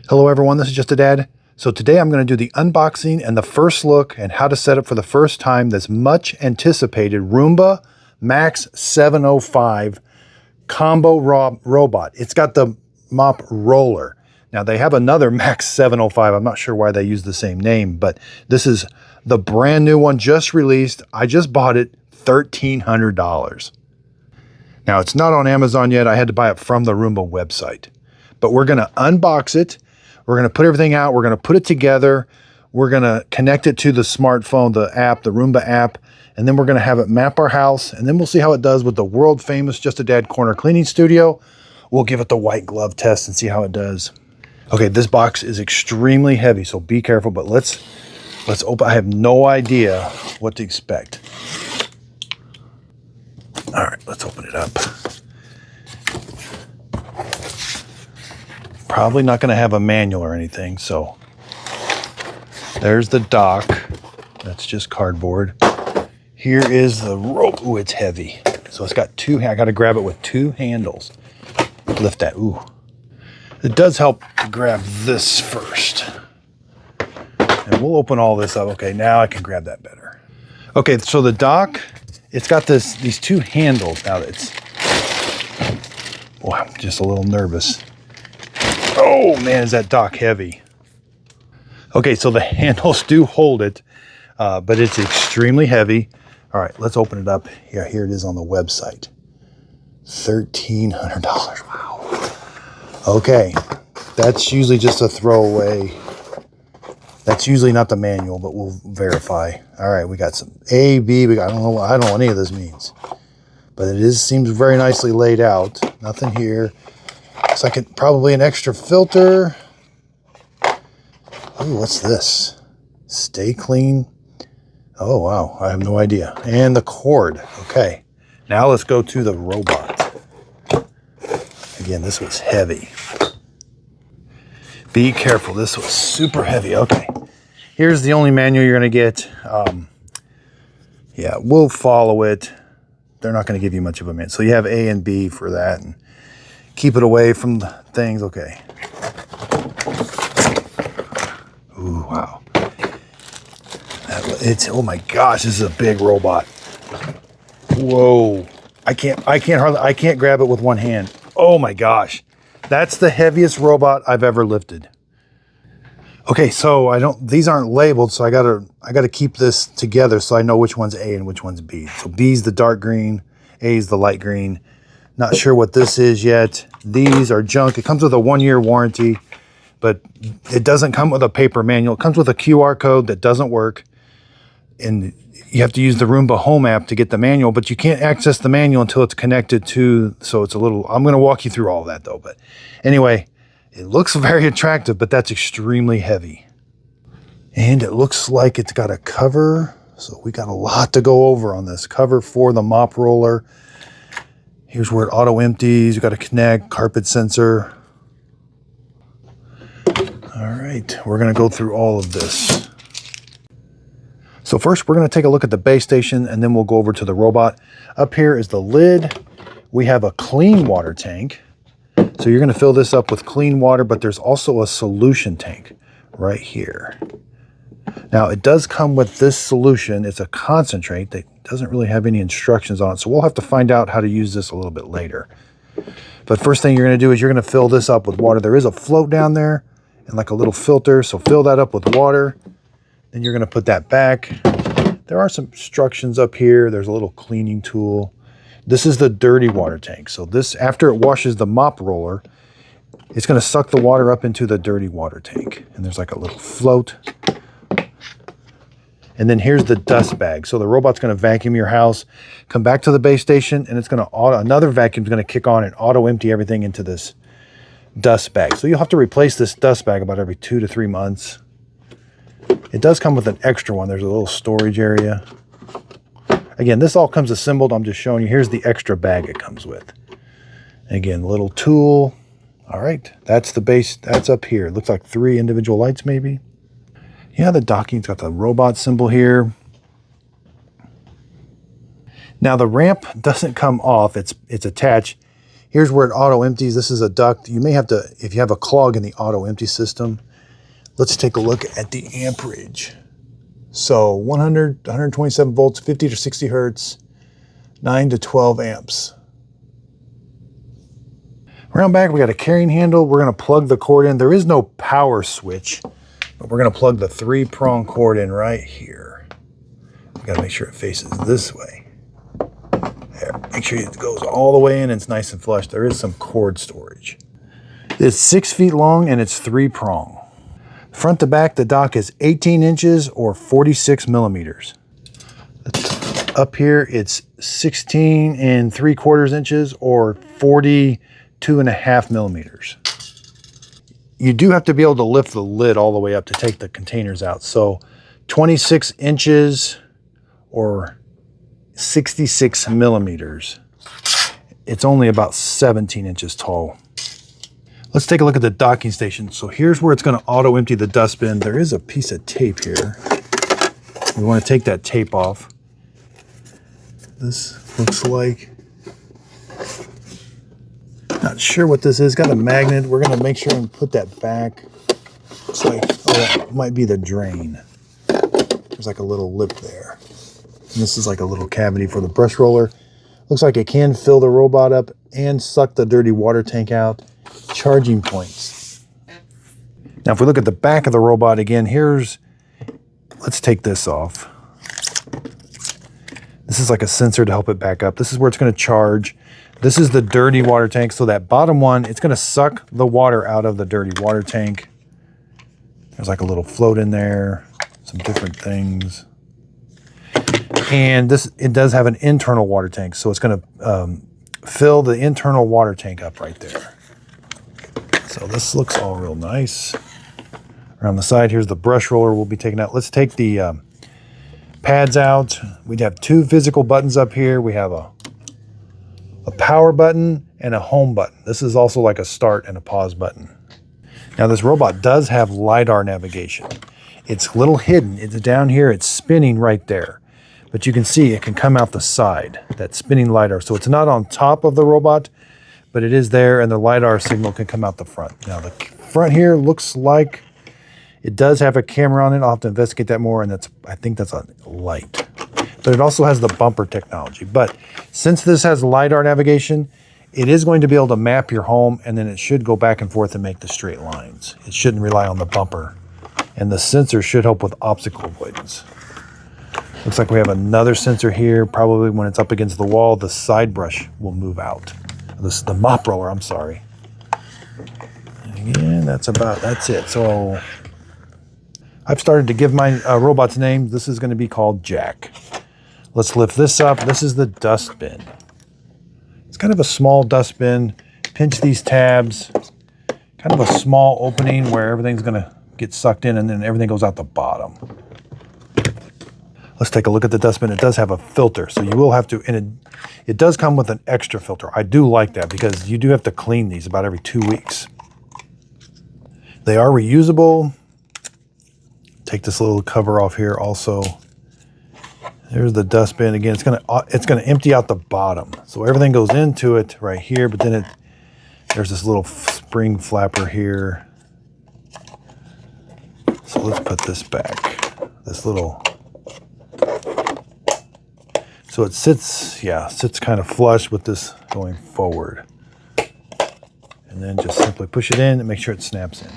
Hello everyone, this is Just a Dad. So today I'm going to do the unboxing and the first look and how to set up for the first time this much anticipated Roomba Max 705 combo robot. It's got the mop roller. Now they have another Max 705. I'm not sure why they use the same name, but this is the brand new one just released. I just bought it $1,300. Now it's not on Amazon yet. I had to buy it from the Roomba website, but we're going to unbox it. We're going to put everything out. We're going to put it together. We're going to connect it to the smartphone, the app, the Roomba app, and then we're going to have it map our house. And then we'll see how it does with the world famous Just a Dad Corner Cleaning Studio. We'll give it the white glove test and see how it does. Okay, this box is extremely heavy, so be careful, but let's open. I have no idea what to expect. All right, let's open it up. Probably not going to have a manual or anything, so there's the dock. That's just cardboard. Here is the rope. Ooh, it's heavy. So it's got I got to grab it with two handles. Lift that. Ooh. It does help to grab this first. And we'll open all this up. Okay, now I can grab that better. Okay, so the dock, it's got these two handles. Now I'm just a little nervous. Oh man, is that dock heavy. Okay, so the handles do hold it, but it's extremely heavy. All right, let's open it up. Yeah, here it is on the website. $1,300, wow. Okay, that's usually just a throwaway. That's usually not the manual, but we'll verify. All right, we got some A, B, I don't know what any of this means, but seems very nicely laid out. Nothing here. Looks like probably an extra filter. Ooh, what's this? Stay clean. Oh, wow. I have no idea. And the cord. Okay. Now let's go to the robot. Again, this was heavy. Be careful. This was super heavy. Okay. Here's the only manual you're going to get. Yeah, we'll follow it. They're not going to give you much of a manual. So you have A and B for that. And keep it away from the things. Okay. Ooh, wow. Oh my gosh, this is a big robot. Whoa. I can't grab it with one hand. Oh my gosh. That's the heaviest robot I've ever lifted. Okay, so these aren't labeled, so I gotta keep this together so I know which one's A and which one's B. So B's the dark green, A's the light green. Not sure what this is yet. These are junk. It comes with a 1-year warranty, but it doesn't come with a paper manual. It comes with a QR code that doesn't work. And you have to use the Roomba Home app to get the manual, but you can't access the manual until it's connected to, so it's I'm going to walk you through all that though. But anyway, it looks very attractive, but that's extremely heavy. And it looks like it's got a cover. So we got a lot to go over on this cover for the mop roller. Here's where it auto empties. You got to connect, carpet sensor. All right, we're going to go through all of this. So first, we're going to take a look at the base station, and then we'll go over to the robot. Up here is the lid. We have a clean water tank. So you're going to fill this up with clean water, but there's also a solution tank right here. Now, it does come with this solution. It's a concentrate that doesn't really have any instructions on it, so we'll have to find out how to use this a little bit later. But first thing you're going to do is you're going to fill this up with water. There is a float down there and like a little filter, so fill that up with water. Then you're going to put that back. There are some instructions up here. There's a little cleaning tool. This is the dirty water tank. So this, after it washes the mop roller, it's going to suck the water up into the dirty water tank. And there's like a little float. And then here's the dust bag. So the robot's going to vacuum your house, come back to the base station, and it's going to another vacuum is going to kick on and auto empty everything into this dust bag. So you'll have to replace this dust bag about every 2 to 3 months. It does come with an extra one. There's a little storage area. Again, this all comes assembled. I'm just showing you. Here's the extra bag it comes with. Again, little tool. All right, that's the base. That's up here. It looks like 3 individual lights maybe. Yeah, the docking's got the robot symbol here. Now the ramp doesn't come off. It's attached. Here's where it auto empties. This is a duct. You may have to, if you have a clog in the auto empty system. Let's take a look at the amperage. So 100, 127 volts, 50 to 60 hertz, 9 to 12 amps. Around back, we got a carrying handle. We're going to plug the cord in. There is no power switch, but we're going to plug the 3-prong cord in right here. We got to make sure it faces this way. There. Make sure it goes all the way in and it's nice and flush. There is some cord storage. It's 6 feet long and it's 3-prong. Front to back, the dock is 18 inches or 46 millimeters. Up here, it's 16 3/4 inches or 42.5 millimeters. You do have to be able to lift the lid all the way up to take the containers out. So 26 inches or 66 millimeters. It's only about 17 inches tall. Let's take a look at the docking station. So here's where it's going to auto empty the dustbin. There is a piece of tape here. We want to take that tape off. This looks like, not sure what this is. Got a magnet. We're going to make sure and put that back. Looks like, oh, it might be the drain. There's like a little lip there. And this is like a little cavity for the brush roller. Looks like it can fill the robot up and suck the dirty water tank out. Charging points. Now, if we look at the back of the robot again, let's take this off. This is like a sensor to help it back up. This is where it's going to charge. This is the dirty water tank. So that bottom one, it's going to suck the water out of the dirty water tank. There's like a little float in there, some different things. And it does have an internal water tank. So it's going to fill the internal water tank up right there. So this looks all real nice. Around the side, here's the brush roller we'll be taking out. Let's take the pads out. We'd have 2 physical buttons up here. We have a power button and a home button. This is also like a start and a pause button. Now this robot does have LiDAR navigation. It's a little hidden. It's down here. It's spinning right there. But you can see it can come out the side, that spinning LiDAR. So it's not on top of the robot, but it is there, and the LiDAR signal can come out the front. Now the front here looks like it does have a camera on it. I'll have to investigate that more, and I think that's a light. But it also has the bumper technology. But since this has LiDAR navigation, it is going to be able to map your home, and then it should go back and forth and make the straight lines. It shouldn't rely on the bumper. And the sensor should help with obstacle avoidance. Looks like we have another sensor here. Probably when it's up against the wall, the side brush will move out. The mop roller, I'm sorry. And again, that's it. So I've started to give my robot's name. This is going to be called Jack. Let's lift this up. This is the dustbin. It's kind of a small dustbin. Pinch these tabs. Kind of a small opening where everything's going to get sucked in and then everything goes out the bottom. Let's take a look at the dustbin. It does have a filter, so you will have to, and it does come with an extra filter. I do like that because you do have to clean these about every 2 weeks. They are reusable. Take this little cover off here also. There's the dustbin. Again, it's gonna empty out the bottom. So everything goes into it right here, but then there's this little spring flapper here. So let's put this back. So it sits kind of flush with this going forward. And then just simply push it in and make sure it snaps in.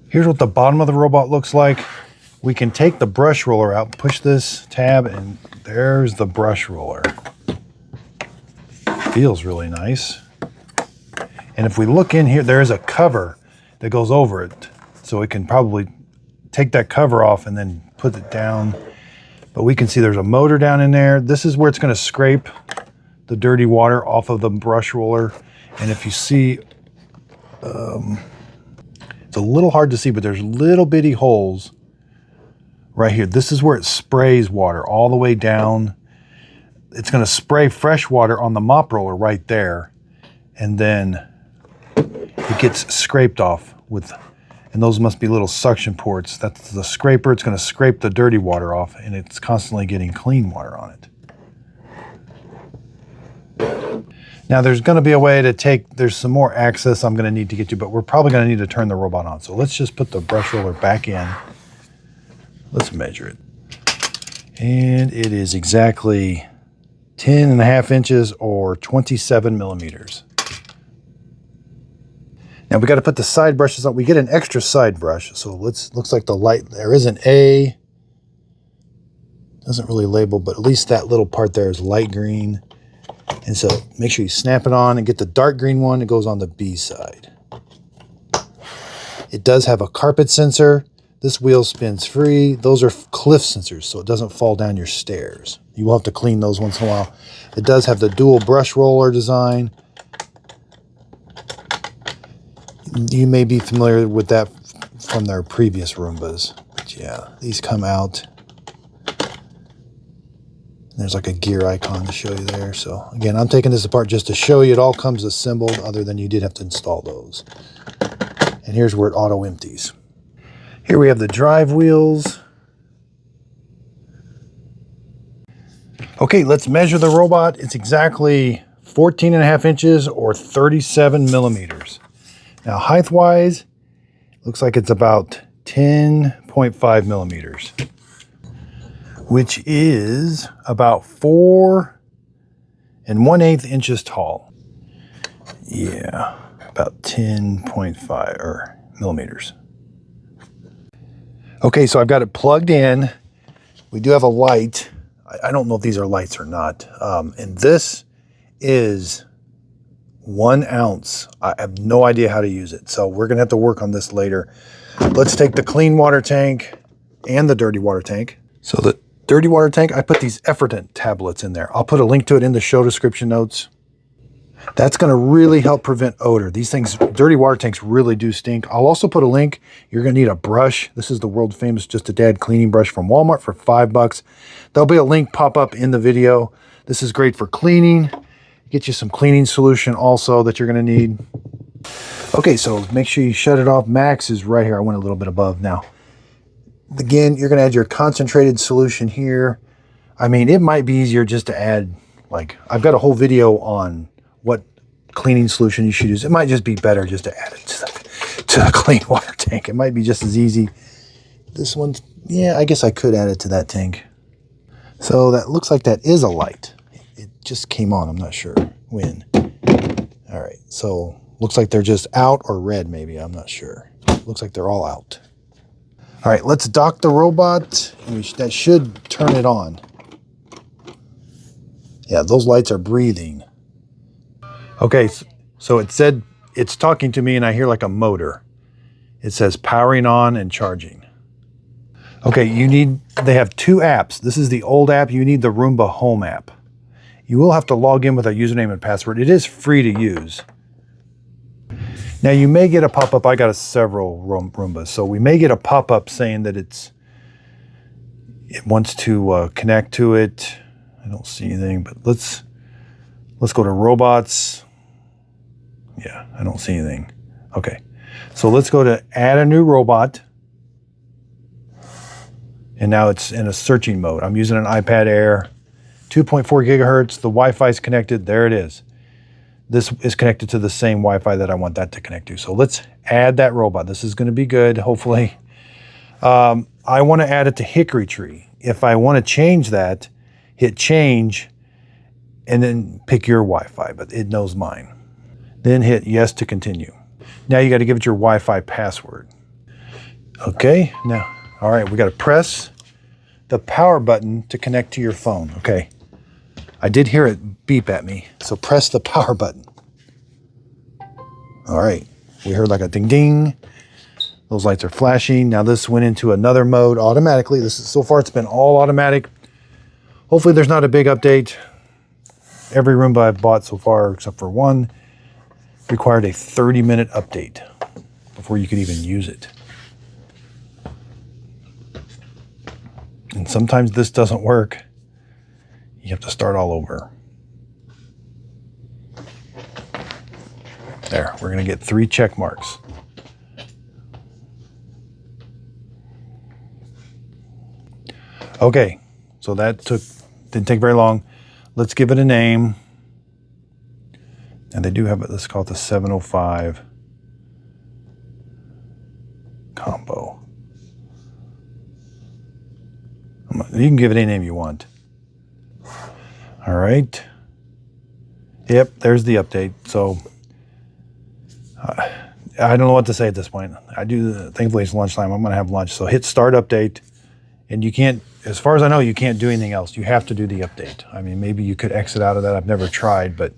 Here's what the bottom of the robot looks like. We can take the brush roller out, push this tab, and there's the brush roller. Feels really nice. And if we look in here, there is a cover that goes over it. So it can probably take that cover off and then put it down. But we can see there's a motor down in there. This is where it's going to scrape the dirty water off of the brush roller. And if you see, it's a little hard to see, but there's little bitty holes right here. This is where it sprays water all the way down. It's going to spray fresh water on the mop roller right there. And then it gets scraped off with, and those must be little suction ports. That's the scraper. It's going to scrape the dirty water off, and it's constantly getting clean water on it. Now there's going to be a way to there's some more access I'm going to need to get to, but we're probably going to need to turn the robot on. So let's just put the brush roller back in. Let's measure it. And it is exactly 10.5 inches or 27 millimeters. Now we got to put the side brushes on. We get an extra side brush. So looks like the light, there is an A. Doesn't really label, but at least that little part there is light green. And so make sure you snap it on and get the dark green one. It goes on the B side. It does have a carpet sensor. This wheel spins free. Those are cliff sensors, so it doesn't fall down your stairs. You will have to clean those once in a while. It does have the dual brush roller design. You may be familiar with that from their previous Roombas. But yeah, these come out. There's like a gear icon to show you there. So again, I'm taking this apart just to show you it all comes assembled, other than you did have to install those. And here's where it auto empties. Here we have the drive wheels. Okay, let's measure the robot. It's exactly 14.5 inches or 37 millimeters. Now height-wise, looks like it's about 10.5 millimeters, which is about 4 1/8 inches tall. Yeah, about 10.5 millimeters. Okay, so I've got it plugged in. We do have a light. I don't know if these are lights or not. And this is 1 ounce. I have no idea how to use it. So we're gonna have to work on this later. Let's take the clean water tank and the dirty water tank. So the dirty water tank, I put these Effordent tablets in there. I'll put a link to it in the show description notes. That's going to really help prevent odor. These things, dirty water tanks really do stink. I'll also put a link. You're going to need a brush. This is the world famous Just a Dad cleaning brush from Walmart for $5. There'll be a link pop up in the video. This is great for cleaning. Get you some cleaning solution also that you're going to need. Okay, so make sure you shut it off. Max is right here. I went a little bit above now. Again, you're going to add your concentrated solution here. I mean, it might be easier just to add, like, I've got a whole video on what cleaning solution you should use. It might just be better just to add it to the clean water tank. It might be just as easy. This one's, yeah, I guess I could add it to that tank. So that looks like that is a light. It just came on, I'm not sure when. All right, so looks like they're just out or red maybe, I'm not sure. Looks like they're all out. All right, let's dock the robot. That should turn it on. Yeah, those lights are breathing. Okay, so it said it's talking to me and I hear like a motor. It says powering on and charging. Okay, they have 2 apps. This is the old app. You need the Roomba Home app. You will have to log in with a username and password. It is free to use. Now you may get a pop-up. I got several Roombas, so we may get a pop-up saying that it wants to connect to it. I don't see anything, but let's go to robots. Yeah, I don't see anything. Okay, so let's go to add a new robot. And now it's in a searching mode. I'm using an iPad Air, 2.4 gigahertz. The Wi-Fi is connected. There it is. This is connected to the same Wi-Fi that I want that to connect to. So let's add that robot. This is going to be good, hopefully. I want to add it to Hickory Tree. If I want to change that, hit change and then pick your Wi-Fi, but it knows mine. Then hit yes to continue. Now you got to give it your Wi-Fi password. Okay, now, all right, we got to press the power button to connect to your phone. Okay, I did hear it beep at me, so press the power button. All right, we heard like a ding ding. Those lights are flashing. Now this went into another mode automatically. So far it's been all automatic. Hopefully there's not a big update. Every Roomba I've bought so far, except for one, required a 30-minute update before you could even use it. And sometimes this doesn't work. You have to start all over. There, we're going to get 3 check marks. Okay, so that didn't take very long. Let's give it a name. And they do have it, let's call it the 705 combo. You can give it any name you want. All right. Yep, there's the update. So I don't know what to say at this point. Thankfully it's lunchtime. I'm going to have lunch. So hit start update. And you can't, as far as I know, you can't do anything else. You have to do the update. I mean, maybe you could exit out of that. I've never tried, but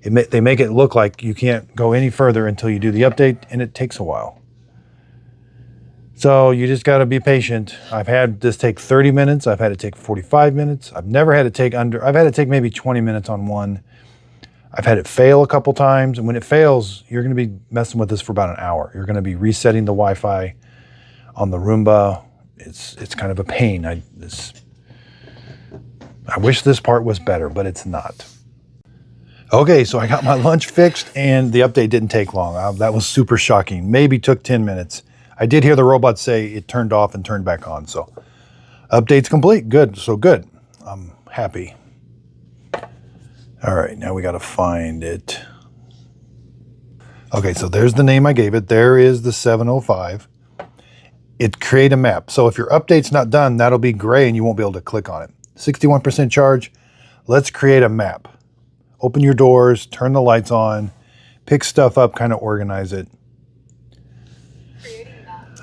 they make it look like you can't go any further until you do the update, and it takes a while. So you just got to be patient. I've had this take 30 minutes. I've had it take 45 minutes. I've never had it take I've had it take maybe 20 minutes on one. I've had it fail a couple times. And when it fails, you're going to be messing with this for about an hour. You're going to be resetting the Wi-Fi on the Roomba. It's kind of a pain. I wish this part was better, but it's not. Okay, so I got my lunch fixed and the update didn't take long. That was super shocking. Maybe took 10 minutes. I did hear the robot say it turned off and turned back on. So update's complete. Good. So good. I'm happy. All right, now we got to find it. Okay, so there's the name I gave it. There is the 705. It create a map. So if your update's not done, that'll be gray and you won't be able to click on it. 61% charge. Let's create a map. Open your doors, turn the lights on, pick stuff up, kind of organize it.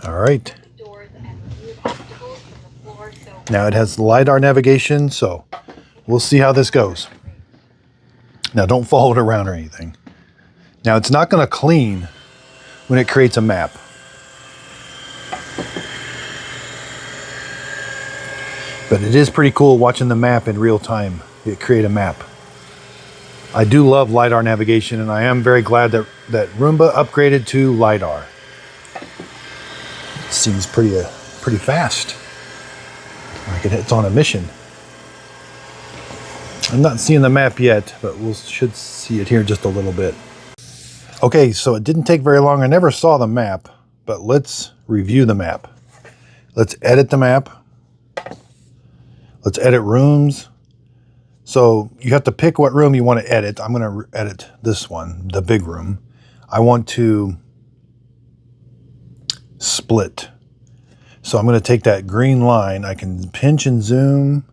All right. Now it has LiDAR navigation, so we'll see how this goes. Now don't follow it around or anything. Now it's not going to clean when it creates a map. But it is pretty cool watching the map in real time. It create a map. I do love LiDAR navigation, and I am very glad that Roomba upgraded to LiDAR. It seems pretty fast. Like it's on a mission. I'm not seeing the map yet, but we should see it here in just a little bit. Okay, so it didn't take very long. I never saw the map, but let's review the map. Let's edit the map. Let's edit rooms. So you have to pick what room you want to edit. I'm going to edit this one, the big room. I want to split. So I'm going to take that green line. I can pinch and zoom,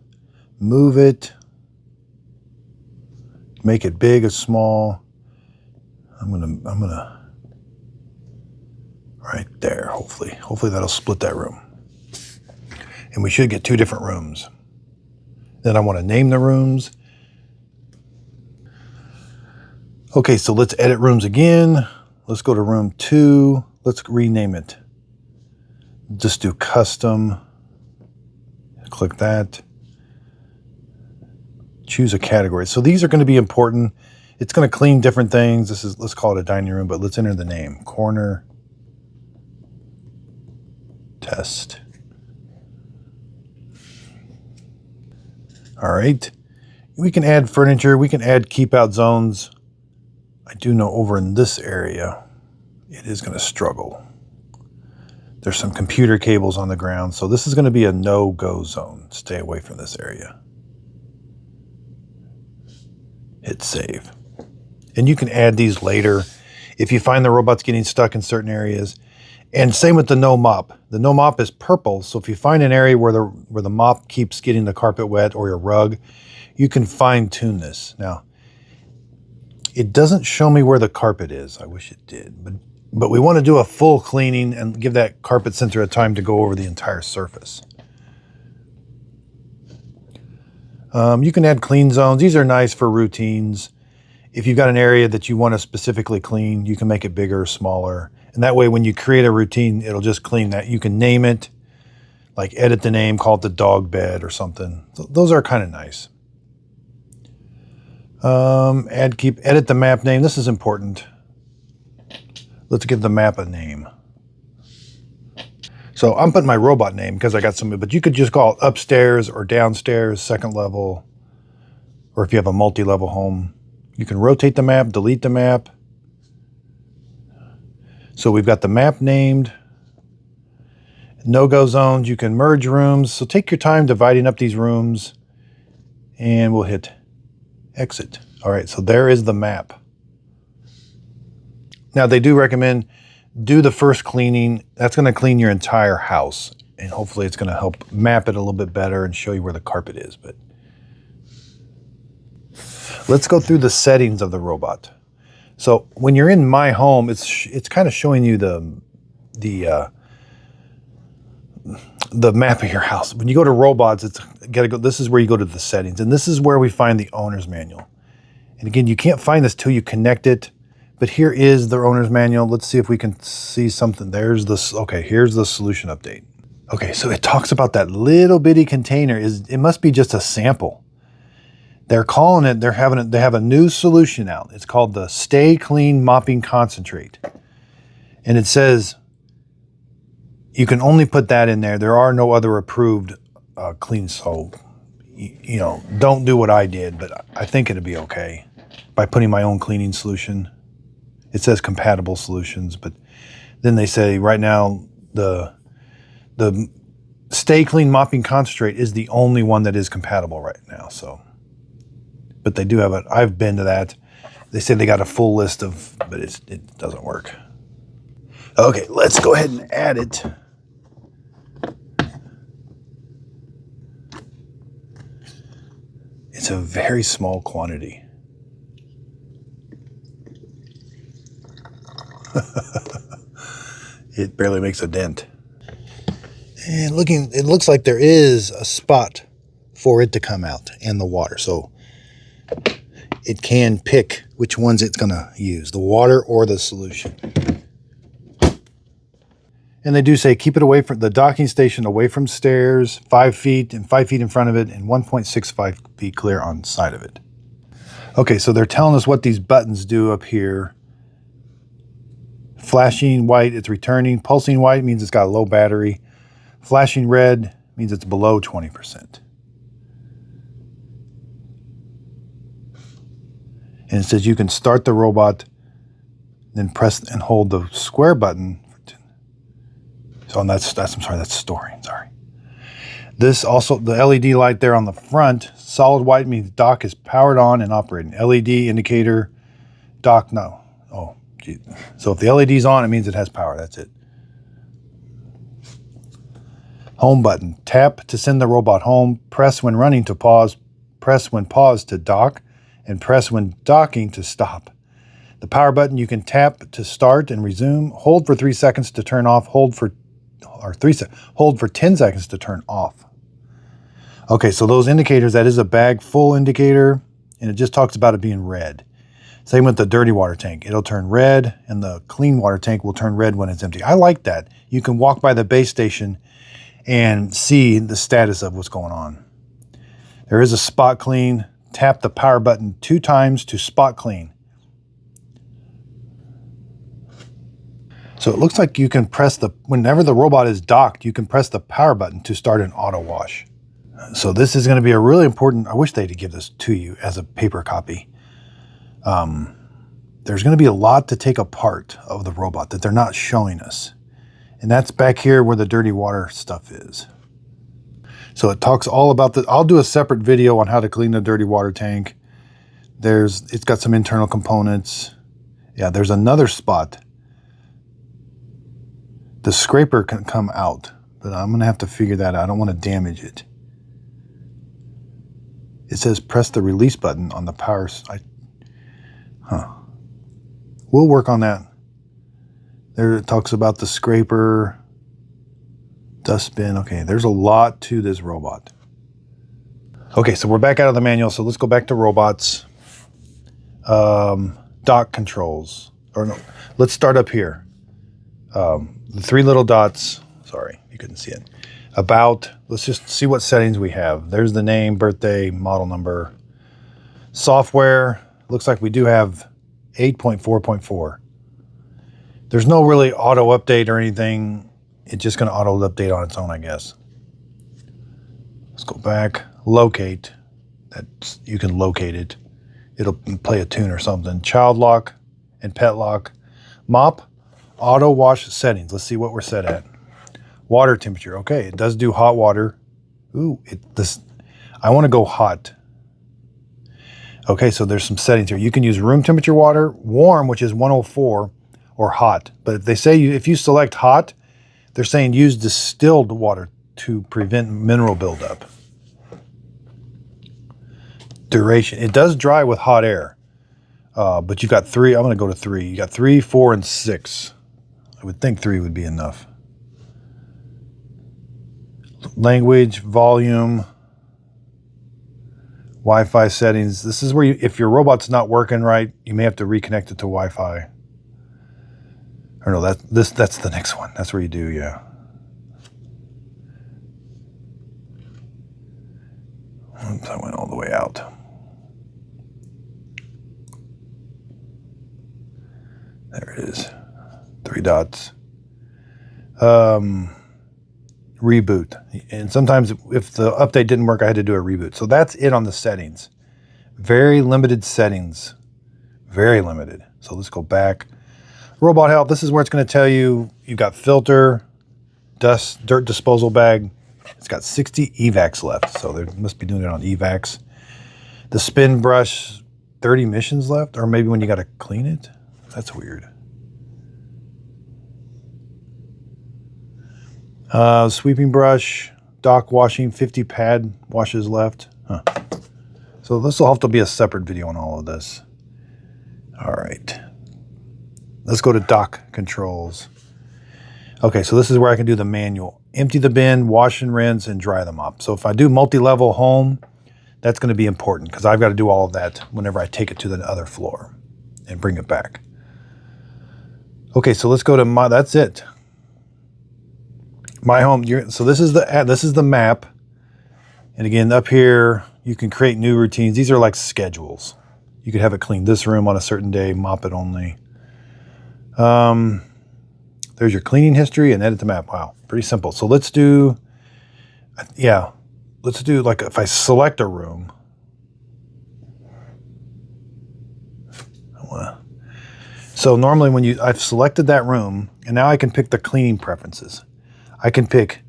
move it, make it big or small. I'm gonna right there. Hopefully that'll split that room. And we should get two different rooms. Then I want to name the rooms. Okay, so let's edit rooms again. Let's go to room 2. Let's rename it. Just do custom. Click that. Choose a category. So these are going to be important. It's going to clean different things. Let's call it a dining room, but let's enter the name. Corner test. All right. We can add furniture. We can add keep out zones. I do know over in this area, it is going to struggle. There's some computer cables on the ground. So this is going to be a no-go zone. Stay away from this area. Hit save. And you can add these later if you find the robot's getting stuck in certain areas. And same with the no mop. The no mop is purple, so if you find an area where the mop keeps getting the carpet wet or your rug, you can fine tune this. Now, it doesn't show me where the carpet is. I wish it did, but we want to do a full cleaning and give that carpet sensor a time to go over the entire surface. You can add clean zones. These are nice for routines. If you've got an area that you want to specifically clean, you can make it bigger or smaller. And that way, when you create a routine, it'll just clean that. You can name it, like edit the name, call it the dog bed or something. So those are kind of nice. Edit the map name. This is important. Let's give the map a name. So I'm putting my robot name because I got some, but you could just call it upstairs or downstairs, second level, or if you have a multi-level home. You can rotate the map, delete the map. So we've got the map named. No-go zones, you can merge rooms. So take your time dividing up these rooms and we'll hit exit. All right, so there is the map. Now they do recommend do the first cleaning. That's going to clean your entire house, and hopefully it's going to help map it a little bit better and show you where the carpet is. But let's go through the settings of the robot. So when you're in My Home, it's kind of showing you the map of your house. When you go to robots, it's got to go. This is where you go to the settings, and this is where we find the owner's manual. And again, you can't find this till you connect it. But here is the owner's manual. Let's see if we can see something. There's this. Okay, here's the solution update. Okay, so it talks about that little bitty container. It must be just a sample. They're calling it. They have a new solution out. It's called the Stay Clean Mopping Concentrate, and it says you can only put that in there. There are no other approved clean. So you know, don't do what I did, but I think it'd be okay by putting my own cleaning solution. It says compatible solutions, but then they say right now the Stay Clean Mopping Concentrate is the only one that is compatible right now. So, but they do have it. I've been to that. They say they got a full list of, but it doesn't work. Okay, let's go ahead and add it. It's a very small quantity. It barely makes a dent. And it looks like there is a spot for it to come out and the water. So it can pick which ones it's going to use, the water or the solution. And they do say keep it away from the docking station, away from stairs, 5 feet and 5 feet in front of it, and 1.65 feet clear on the side of it. Okay, so they're telling us what these buttons do up here. Flashing white, it's returning. Pulsing white means it's got a low battery. Flashing red means it's below 20%. And it says you can start the robot, then press and hold the square button. So that's storing, sorry. This also, the LED light there on the front, solid white means dock is powered on and operating. LED indicator, dock, no. Oh, geez. So if the LED's on, it means it has power, that's it. Home button, tap to send the robot home, press when running to pause, press when paused to dock, and press when docking to stop. The power button you can tap to start and resume, hold for 3 seconds to turn off, hold for 10 seconds to turn off. Okay, so those indicators, that is a bag full indicator, and it just talks about it being red. Same with the dirty water tank. It'll turn red, and the clean water tank will turn red when it's empty. I like that. You can walk by the base station and see the status of what's going on. There is a spot clean. Tap the power button 2 times to spot clean. So it looks like you can press whenever the robot is docked, you can press the power button to start an auto wash. So this is going to be a really important, I wish they'd give this to you as a paper copy. There's going to be a lot to take apart of the robot that they're not showing us. And that's back here where the dirty water stuff is. So it talks all about I'll do a separate video on how to clean the dirty water tank. It's got some internal components. Yeah, there's another spot. The scraper can come out, but I'm going to have to figure that out. I don't want to damage it. It says press the release button on the power. We'll work on that. There it talks about the scraper, dustbin. Okay, there's a lot to this robot. Okay, so we're back out of the manual, so let's go back to robots. Dock controls. Or no, let's start up here. The 3 little dots, sorry, you couldn't see it. About, let's just see what settings we have. There's the name, birthday, model number. Software, looks like we do have 8.4.4. There's no really auto update or anything. It's just going to auto update on its own, I guess. Let's go back, locate. You can locate it. It'll play a tune or something. Child lock and pet lock. Mop. Auto wash settings. Let's see what we're set at. Water temperature. Okay, it does do hot water. Ooh, I want to go hot. Okay, so there's some settings here. You can use room temperature water, warm, which is 104, or hot. But if they say if you select hot, they're saying use distilled water to prevent mineral buildup. Duration. It does dry with hot air. But you've got 3. I'm going to go to 3. You got 3, 4, and 6. I would think 3 would be enough. Language, volume, Wi-Fi settings. This is where if your robot's not working right, you may have to reconnect it to Wi-Fi. Or no, that's the next one. That's where you do, yeah. Oops, I went all the way out. There it is. 3 dots. Reboot. And sometimes if the update didn't work, I had to do a reboot. So that's it on the settings. Very limited settings. Very limited. So let's go back. Robot help. This is where it's going to tell you you've got filter, dirt disposal bag. It's got 60 evacs left. So they must be doing it on evacs. The spin brush, 30 missions left. Or maybe when you got to clean it. That's weird. Sweeping brush, dock washing, 50 pad washes left. Huh. So this will have to be a separate video on all of this. All right. Let's go to dock controls. Okay, so this is where I can do the manual. Empty the bin, wash and rinse, and dry them up. So if I do multi-level home, that's going to be important because I've got to do all of that whenever I take it to the other floor and bring it back. Okay, so let's go to that's it. My home. So this is the map, and again up here you can create new routines. These are like schedules. You could have it clean this room on a certain day, mop it only. There's your cleaning history and edit the map. Wow, pretty simple. So let's do, like if I select a room. So normally when I've selected that room, and now I can pick the cleaning preferences. I can pick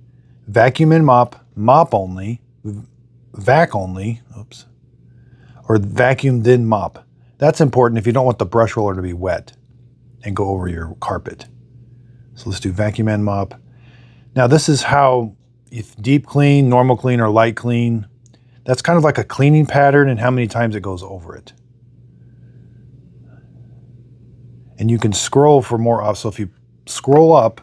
vacuum and mop, mop only, vac only, oops, or vacuum then mop. That's important if you don't want the brush roller to be wet and go over your carpet. So let's do vacuum and mop. Now this is how, if deep clean, normal clean, or light clean, that's kind of like a cleaning pattern and how many times it goes over it. And you can scroll for more options. So if you scroll up,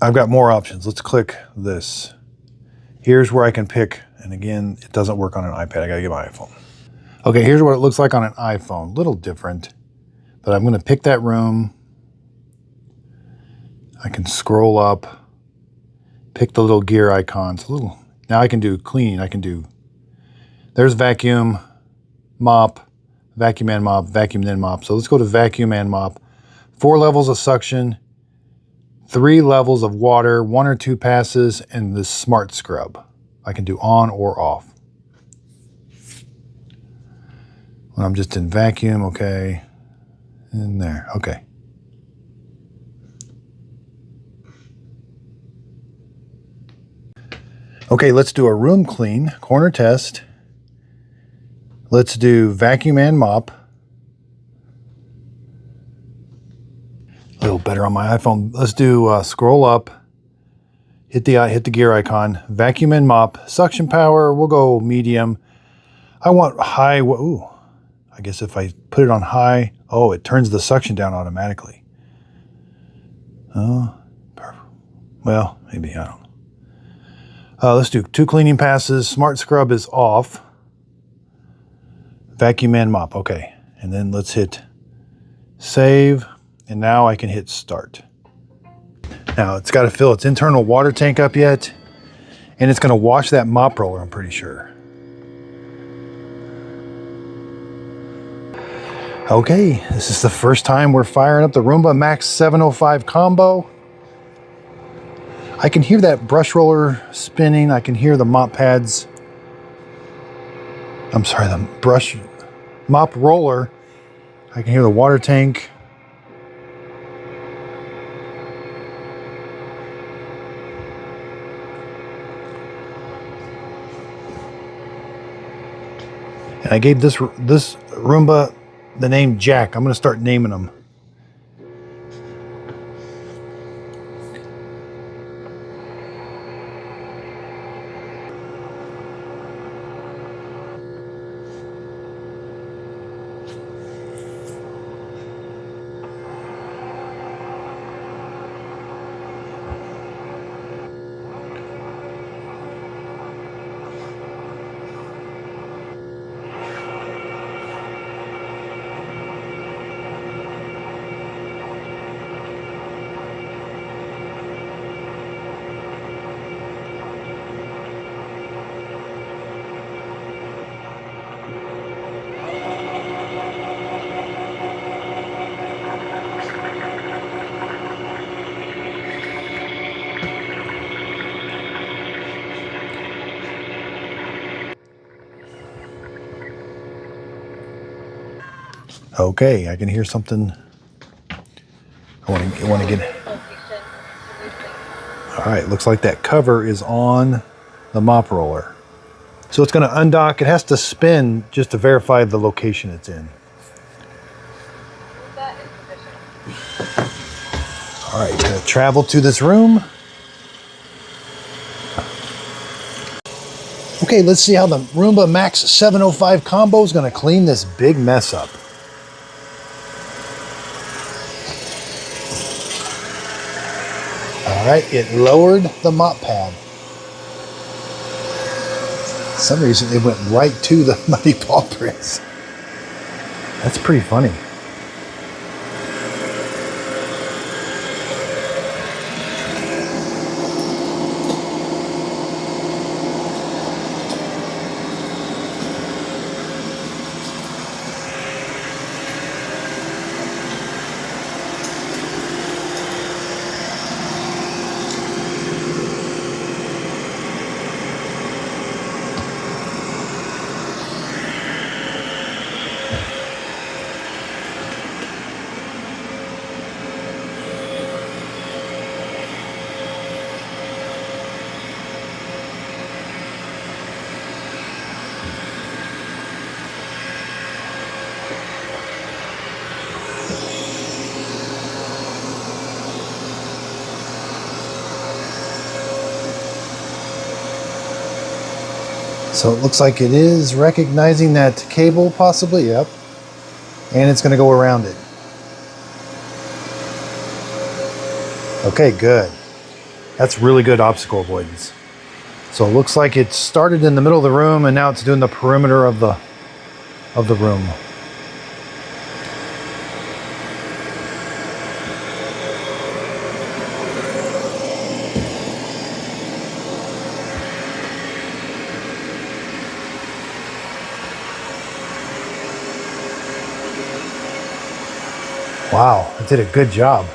I've got more options. Let's click this. Here's where I can pick, and again, it doesn't work on an iPad. I gotta get my iPhone. Okay, here's what it looks like on an iPhone. Little different, but I'm gonna pick that room. I can scroll up, pick the little gear icons. Now I can do clean. There's vacuum, mop, vacuum and mop, vacuum then mop. So let's go to vacuum and mop. 4 levels of suction, 3 levels of water, 1 or 2 passes, and the smart scrub. I can do on or off. When I'm just in vacuum, okay. In there, okay. Okay, let's do a room clean, corner test. Let's do vacuum and mop. A little better on my iPhone. Let's do scroll up, hit the gear icon, vacuum and mop, suction power. We'll go medium. I want high. Ooh, I guess if I put it on high, oh, it turns the suction down automatically. Oh, perfect. Well, maybe I don't know. Let's do 2 cleaning passes. Smart scrub is off. Vacuum and mop. Okay, and then let's hit save. And now I can hit start. Now it's got to fill its internal water tank up yet. And it's going to wash that mop roller, I'm pretty sure. Okay, this is the first time we're firing up the Roomba Max 705 combo. I can hear that brush roller spinning. I can hear the mop pads. I'm sorry, the mop roller. I can hear the water tank. And I gave this Roomba the name Jack. I'm going to start naming them. Okay, I can hear something. I want to get. All right, looks like that cover is on the mop roller. So it's going to undock. It has to spin just to verify the location it's in. All right, going to travel to this room. Okay, let's see how the Roomba Max 705 combo is going to clean this big mess up. All right, it lowered the mop pad. For some reason, it went right to the muddy paw prints. That's pretty funny. So it looks like it is recognizing that cable, possibly, yep. And it's going to go around it. Okay, good. That's really good obstacle avoidance. So it looks like it started in the middle of the room and now it's doing the perimeter of the room. Wow, it did a good job.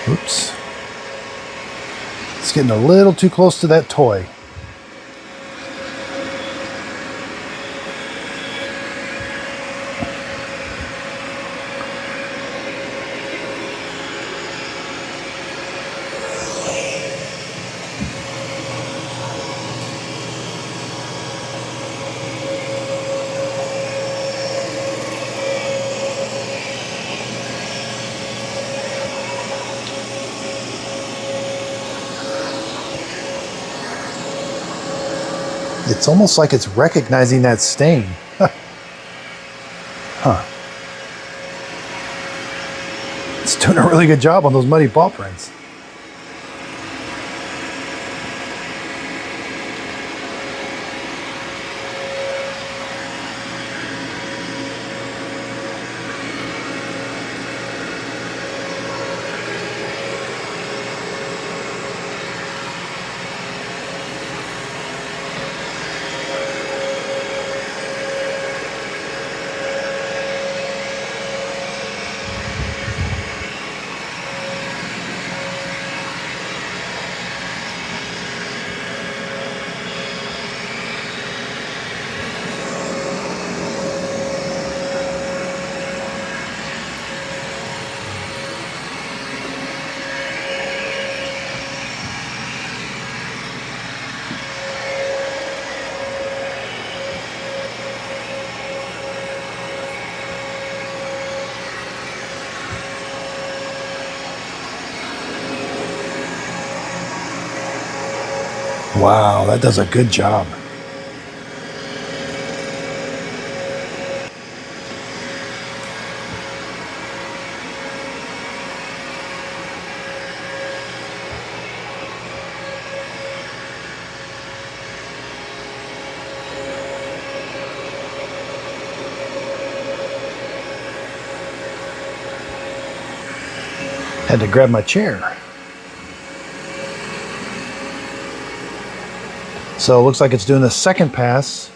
Oops. It's getting a little too close to that toy. It's almost like it's recognizing that stain. Huh. It's doing a really good job on those muddy paw prints. Wow, that does a good job. Had to grab my chair. So it looks like it's doing the second pass.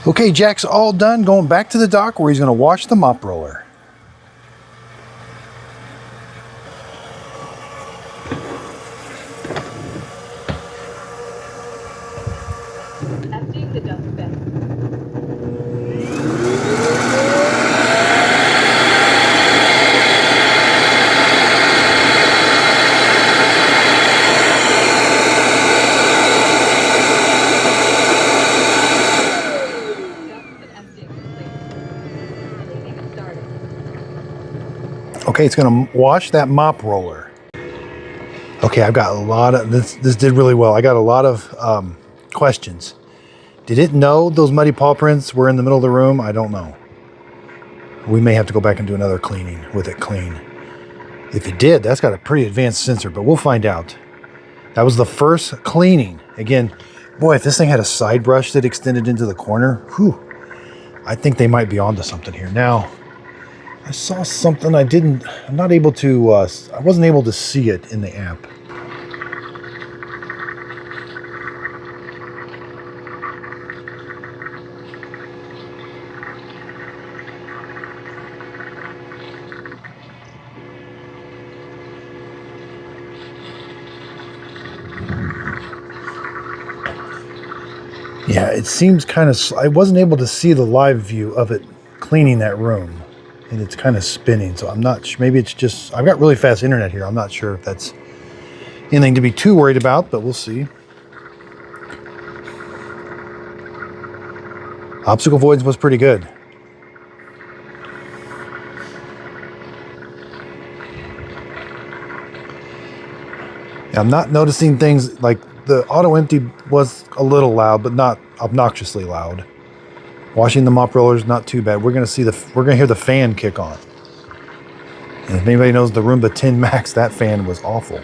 Okay, Jack's all done, going back to the dock where he's going to wash the mop roller. Emptying the dust bin. Okay, it's going to wash that mop roller. Okay, I've got a lot of, this did really well. I got a lot of questions. Did it know those muddy paw prints were in the middle of the room? I don't know. We may have to go back and do another cleaning with it clean. If it did, that's got a pretty advanced sensor, but we'll find out. That was the first cleaning. Again, boy, if this thing had a side brush that extended into the corner, whew, I think they might be onto something here. Now, I saw something I wasn't able to see it in the app. Yeah, it seems kind of, I wasn't able to see the live view of it cleaning that room, and it's kind of spinning, so I'm not sure, maybe it's just, I've got really fast internet here, I'm not sure if that's anything to be too worried about, but we'll see. Obstacle avoidance was pretty good. I'm not noticing things like the auto empty was a little loud, but not obnoxiously loud. Washing the mop rollers, not too bad. We're gonna hear the fan kick on. And if anybody knows the Roomba 10 Max, that fan was awful.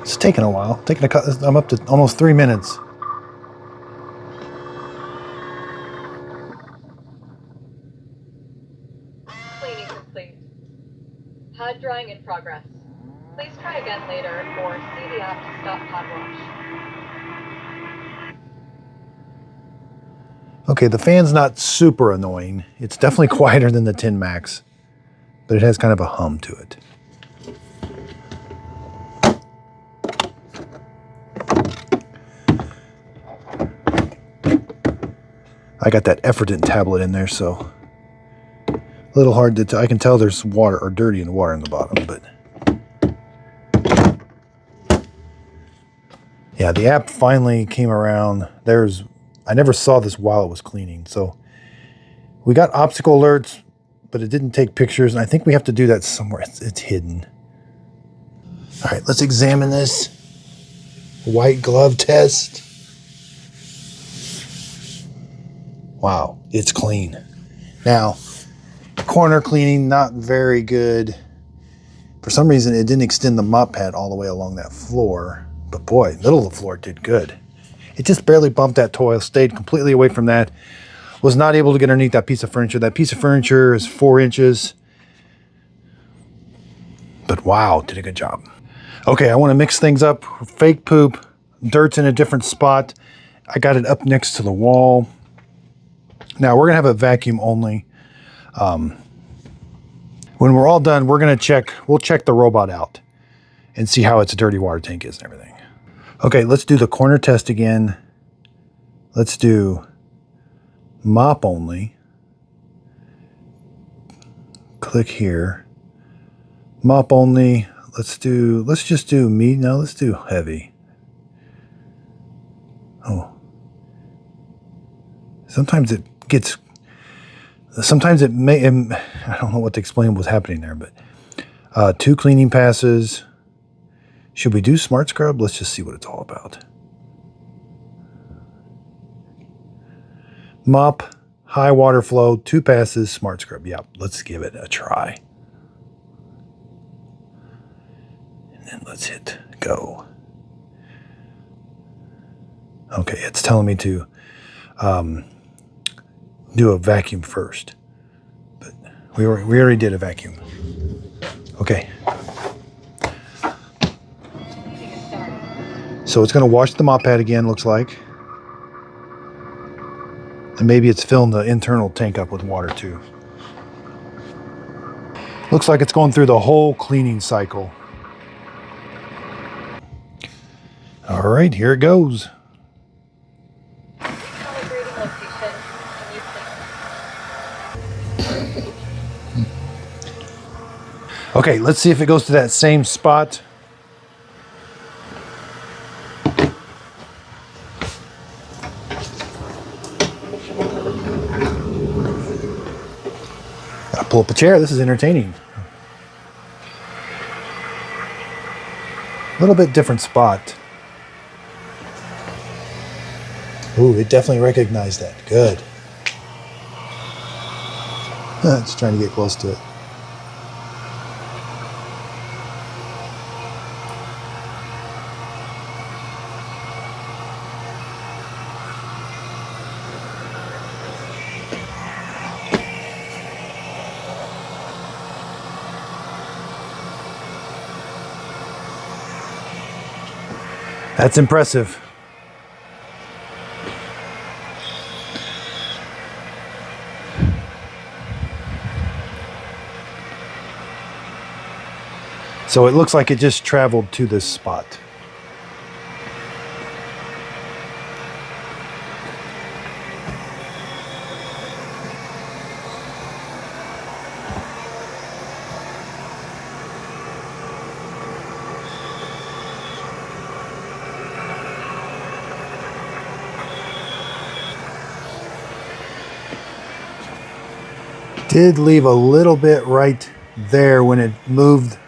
It's taking a while. I'm up to almost 3 minutes. Cleaning complete. Pad drying in progress. Please try again later or see the app to stop pad wash. Okay, the fan's not super annoying. It's definitely quieter than the 10 Max, but it has kind of a hum to it. I got that Effervescent tablet in there, so a little hard to I can tell there's water or dirty in the water in the bottom, but yeah, the app finally came around. I never saw this while it was cleaning, so we got obstacle alerts, but it didn't take pictures, and I think we have to do that somewhere. It's hidden. All right, let's examine this white glove test. Wow, it's clean. Now, corner cleaning, not very good. For some reason, it didn't extend the mop pad all the way along that floor. But boy, middle of the floor did good. It just barely bumped that toil, stayed completely away from that. Was not able to get underneath that piece of furniture. That piece of furniture is 4 inches. But wow, did a good job. Okay, I want to mix things up. Fake poop, dirt's in a different spot. I got it up next to the wall. Now we're gonna have a vacuum only. When we're all done, we'll check the robot out and see how its dirty water tank is and everything. Okay, let's do the corner test again. Let's do mop only. Click here. Mop only. Let's just do let's do heavy. Oh. Sometimes it may, I don't know what to explain what's happening there, but 2 cleaning passes. Should we do smart scrub? Let's just see what it's all about. Mop, high water flow, 2 passes, smart scrub. Yeah, let's give it a try. And then let's hit go. Okay, it's telling me to do a vacuum first, but we already did a vacuum. Okay. So it's going to wash the mop pad again, looks like. And maybe it's filling the internal tank up with water too. Looks like it's going through the whole cleaning cycle. All right, here it goes. Okay, let's see if it goes to that same spot. Gotta pull up a chair. This is entertaining. A little bit different spot. Ooh, it definitely recognized that. Good. Just trying to get close to it. That's impressive. So it looks like it just traveled to this spot. Did leave a little bit right there when it moved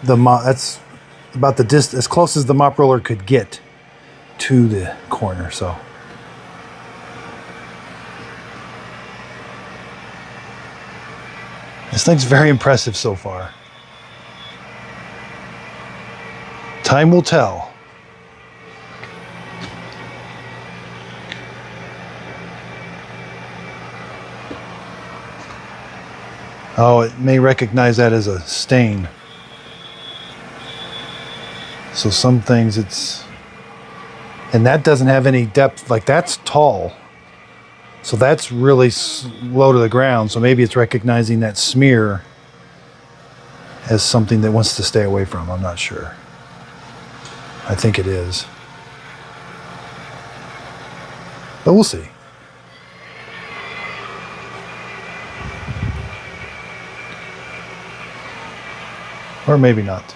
the mop. That's about the distance, as close as the mop roller could get to the corner. So this thing's very impressive so far. Time will tell. Oh, it may recognize that as a stain. So some things it's... And that doesn't have any depth. Like, that's tall. So that's really low to the ground. So maybe it's recognizing that smear as something that wants to stay away from. I'm not sure. I think it is. But we'll see. Or maybe not.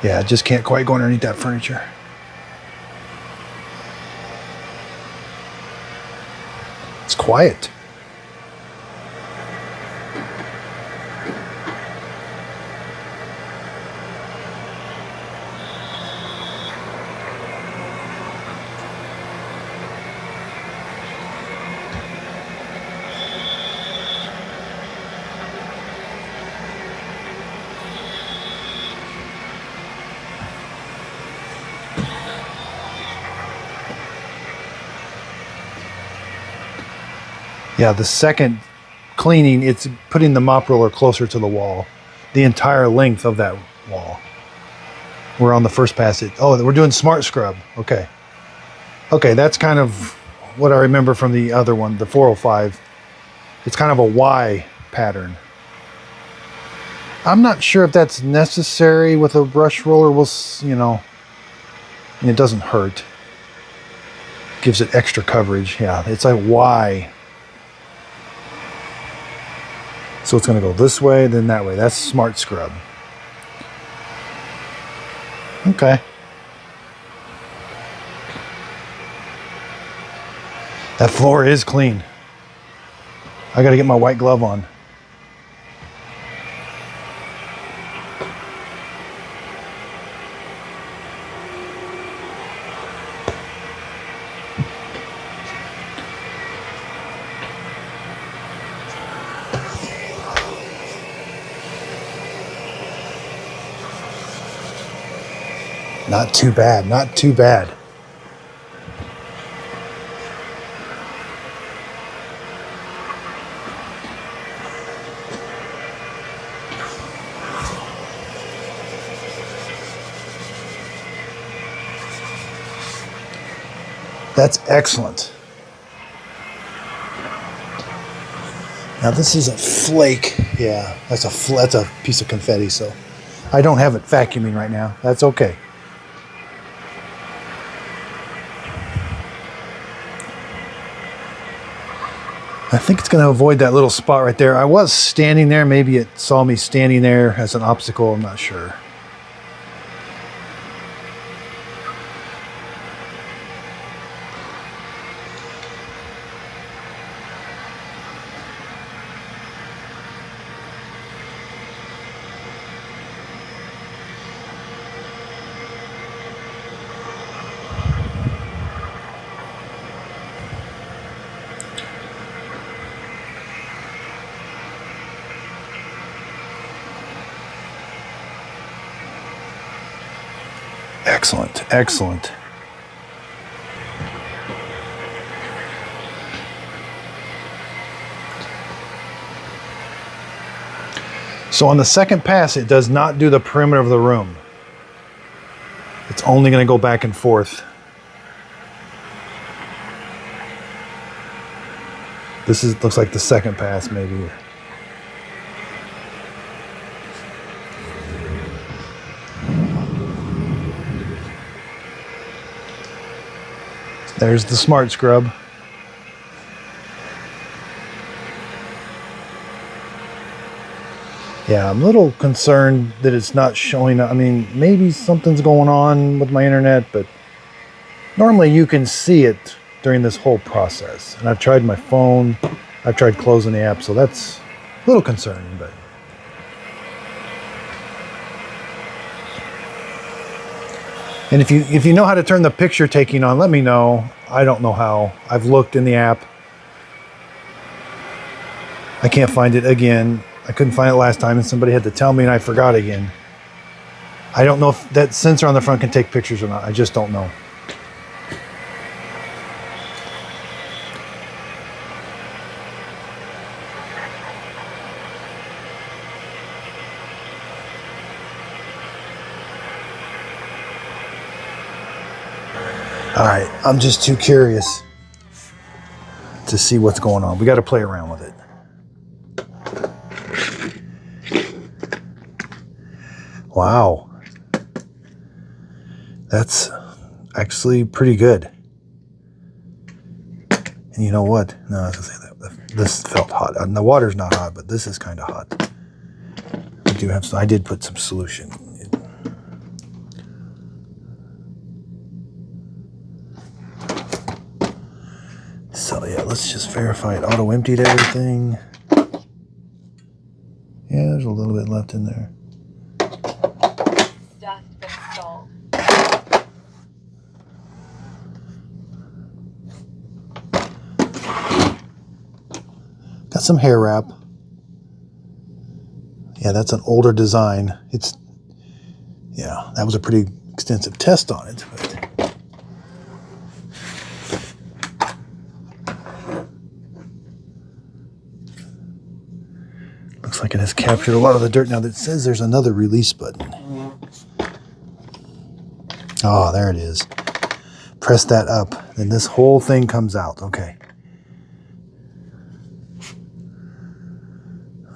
Yeah, I just can't quite go underneath that furniture. It's quiet. Yeah, the second cleaning, it's putting the mop roller closer to the wall, the entire length of that wall. We're on the first pass. Oh, we're doing smart scrub. Okay. Okay, that's kind of what I remember from the other one, the 405. It's kind of a Y pattern. I'm not sure if that's necessary with a brush roller. We'll, you know, and it doesn't hurt. Gives it extra coverage. Yeah, it's a Y. So it's going to go this way, then that way. That's smart scrub. Okay. That floor is clean. I got to get my white glove on. Not too bad, not too bad. That's excellent. Now this is a flake. Yeah, that's a piece of confetti, so I don't have it vacuuming right now. That's okay. I think it's going to avoid that little spot right there. I was standing there. Maybe it saw me standing there as an obstacle. I'm not sure. Excellent, excellent. So on the second pass, it does not do the perimeter of the room. It's only going to go back and forth. This looks like the second pass, maybe. There's the smart scrub. Yeah, I'm a little concerned that it's not showing up. I mean, maybe something's going on with my internet, but normally you can see it during this whole process. And I've tried my phone, I've tried closing the app, so that's a little concerning, but. And if you know how to turn the picture taking on, let me know. I don't know how. I've looked in the app. I can't find it again. I couldn't find it last time and somebody had to tell me and I forgot again. I don't know if that sensor on the front can take pictures or not. I just don't know. All right, I'm just too curious to see what's going on. We got to play around with it. Wow. That's actually pretty good. And you know what? No, I was gonna say that this felt hot. And the water's not hot, but this is kind of hot. I did put some solution. So yeah, let's just verify it auto emptied everything. Yeah, there's a little bit left in there. Dust installed. Got some hair wrap. Yeah, that's an older design. Yeah, that was a pretty extensive test on it. But looks like it has captured a lot of the dirt. Now that says there's another release button. Oh, there it is. Press that up, then this whole thing comes out. Okay.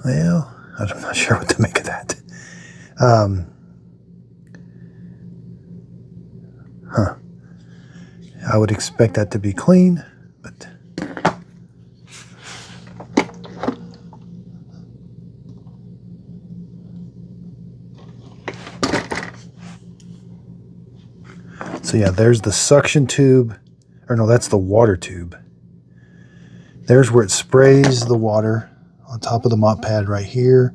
Well, I'm not sure what to make of that. I would expect that to be clean, but so yeah, there's the suction tube, or no, that's the water tube. There's where it sprays the water on top of the mop pad right here.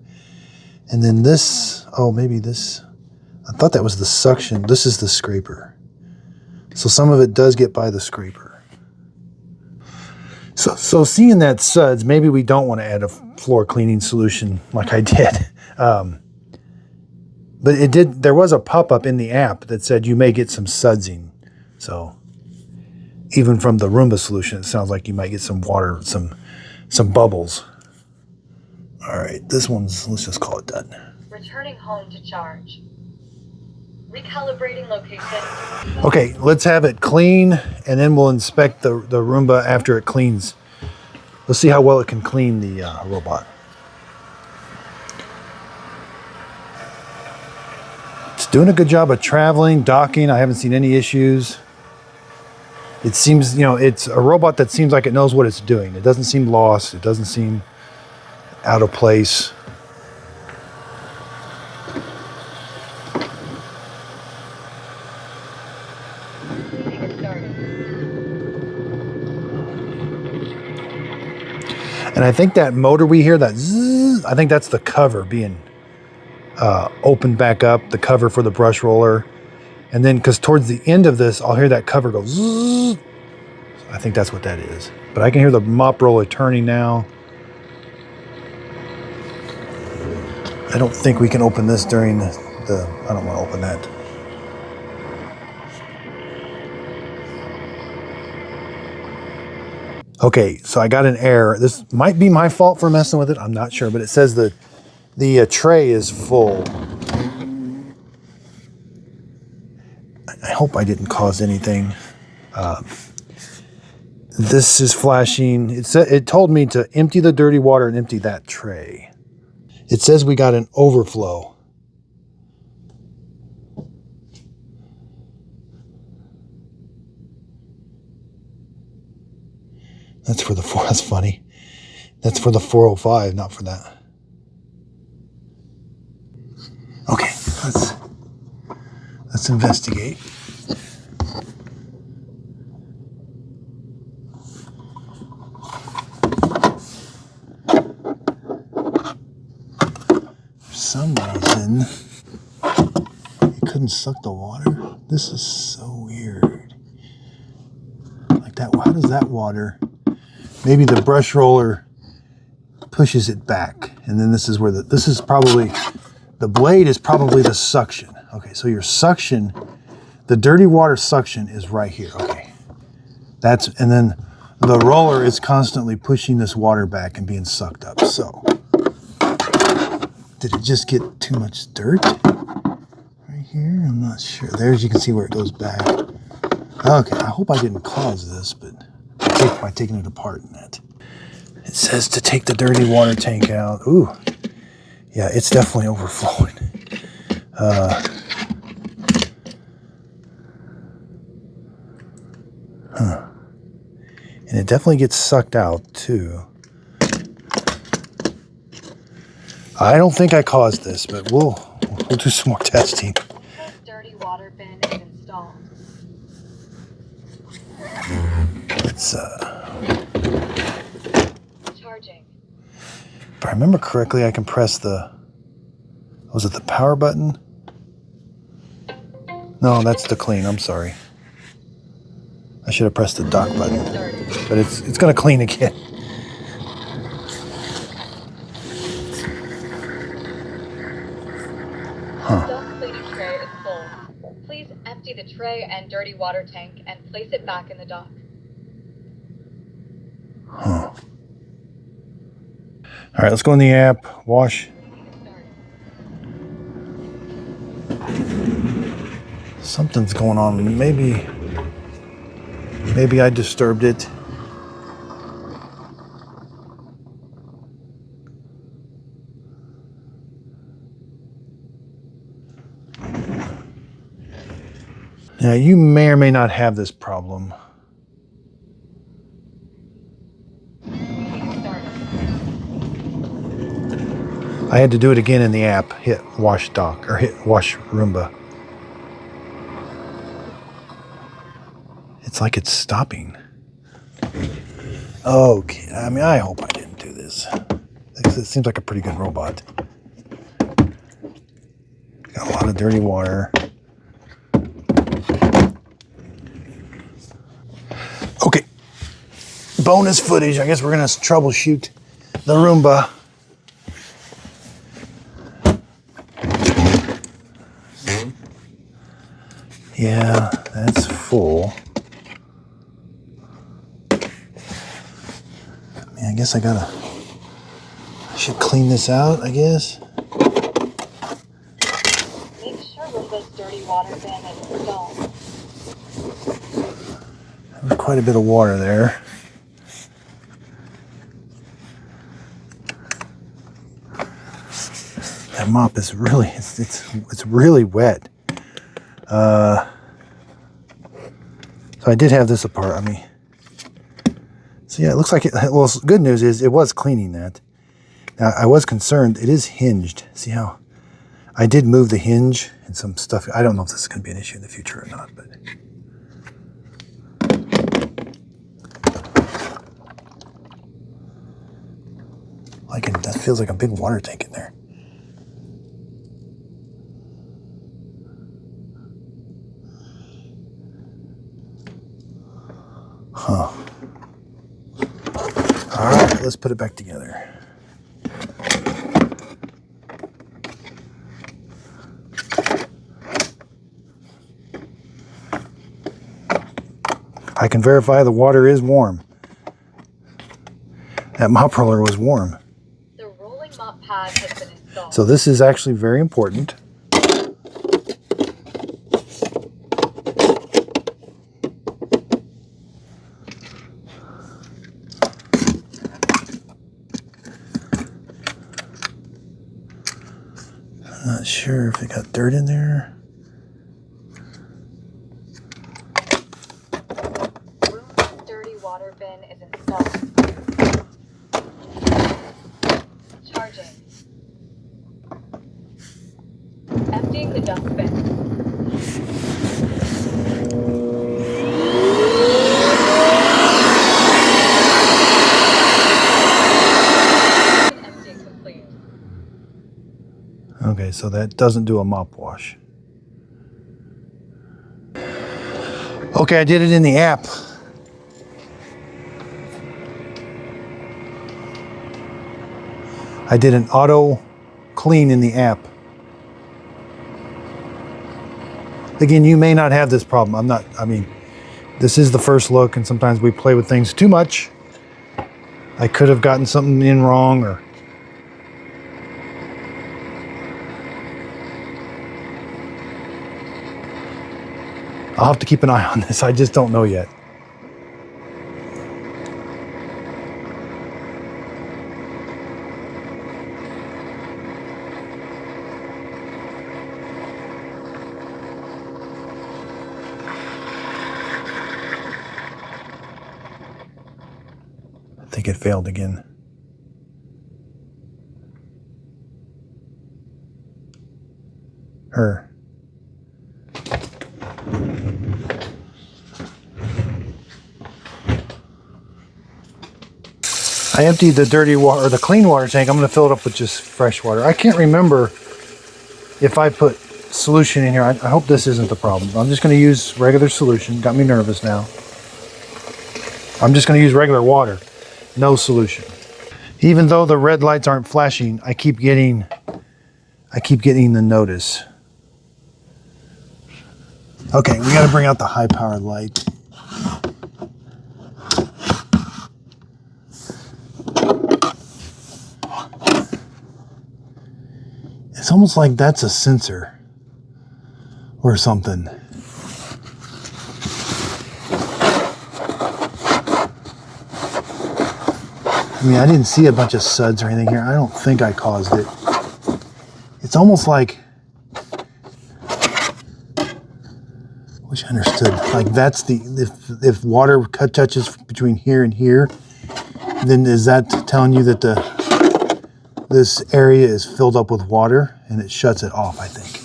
And then this, oh, maybe this, I thought that was the suction. This is the scraper. So some of it does get by the scraper. So seeing that suds, maybe we don't want to add a floor cleaning solution like I did. But it did, there was a pop-up in the app that said you may get some sudsing. So even from the Roomba solution, it sounds like you might get some water, some bubbles. All right, this one's, let's just call it done. Returning home to charge. Recalibrating location. Okay, let's have it clean, and then we'll inspect the Roomba after it cleans. Let's see how well it can clean the robot. It's doing a good job of traveling, docking. I haven't seen any issues. It seems, you know, it's a robot that seems like it knows what it's doing. It doesn't seem lost. It doesn't seem out of place. And I think that motor we hear, that zzz, I think that's the cover being opened back up, the cover for the brush roller. And then, because towards the end of this, I'll hear that cover go zzz. I think that's what that is. But I can hear the mop roller turning now. I don't think we can open this during the I don't want to open that. Okay, so I got an error. This might be my fault for messing with it. I'm not sure, but it says the tray is full. I hope I didn't cause anything. This is flashing. It told me to empty the dirty water and empty that tray. It says we got an overflow. That's for the that's funny. That's for the 405, not for that. Okay, let's investigate. For some reason, it couldn't suck the water. This is so weird. Like that, how does that water? Maybe the brush roller pushes it back. And then this is where this is probably, the blade is probably the suction. Okay, so your suction, the dirty water suction is right here. Okay, and then the roller is constantly pushing this water back and being sucked up. So, did it just get too much dirt right here? I'm not sure. There's, you can see where it goes back. Okay, I hope I didn't cause this, but by taking it apart in that. It says to take the dirty water tank out. Ooh, yeah, it's definitely overflowing. And it definitely gets sucked out too. I don't think I caused this, but we'll do some more testing. The dirty water bin is installed. It's Charging. if I remember correctly, I can press was it the power button? No, that's the clean. I'm sorry. I should have pressed the dock button, but it's going to clean again. The dock cleaning tray is full. Please empty the tray and dirty water tank and place it back in the dock. Huh. All right, let's go in the app, wash. Something's going on. Maybe I disturbed it. Now, you may or may not have this problem. I had to do it again in the app. Hit wash dock or hit wash Roomba. It's like it's stopping. Okay, I mean, I hope I didn't do this. It seems like a pretty good robot. Got a lot of dirty water. Okay, bonus footage. I guess we're gonna troubleshoot the Roomba. Yeah, that's full. I guess I should clean this out, I guess. Make sure Roomba's dirty water bin is installed. There's quite a bit of water there. That mop is really, it's really wet. So I did have this apart. I mean, so yeah, it looks like it. Well, good news is it was cleaning that. Now, I was concerned. It is hinged. See how I did move the hinge and some stuff. I don't know if this is going to be an issue in the future or not, but that feels like a big water tank in there. Huh. All right, let's put it back together. I can verify the water is warm. That mop roller was warm. The rolling mop pad has been installed. So this is actually very important. I'm not sure if it got dirt in there. Roomba's dirty water bin is installed. Charging. Emptying the dump bin. Empty complete. Okay, so that doesn't do a mop wash. Okay, I did it in the app. I did an auto clean in the app. Again, you may not have this problem. This is the first look, and sometimes we play with things too much. I could have gotten something in wrong, or I'll have to keep an eye on this. I just don't know yet. I think it failed again. I emptied the dirty water, or the clean water tank. I'm going to fill it up with just fresh water. I can't remember if I put solution in here. I hope this isn't the problem. I'm just going to use regular solution. Got me nervous now. I'm just going to use regular water, no solution. Even though the red lights aren't flashing, I keep getting the notice. Okay, we got to bring out the high power light. It's almost like that's a sensor or something. I mean, I didn't see a bunch of suds or anything here. I don't think I caused it. It's almost like, wish I understood. Like that's if water touches between here and here, then is that telling you that this area is filled up with water and it shuts it off, I think.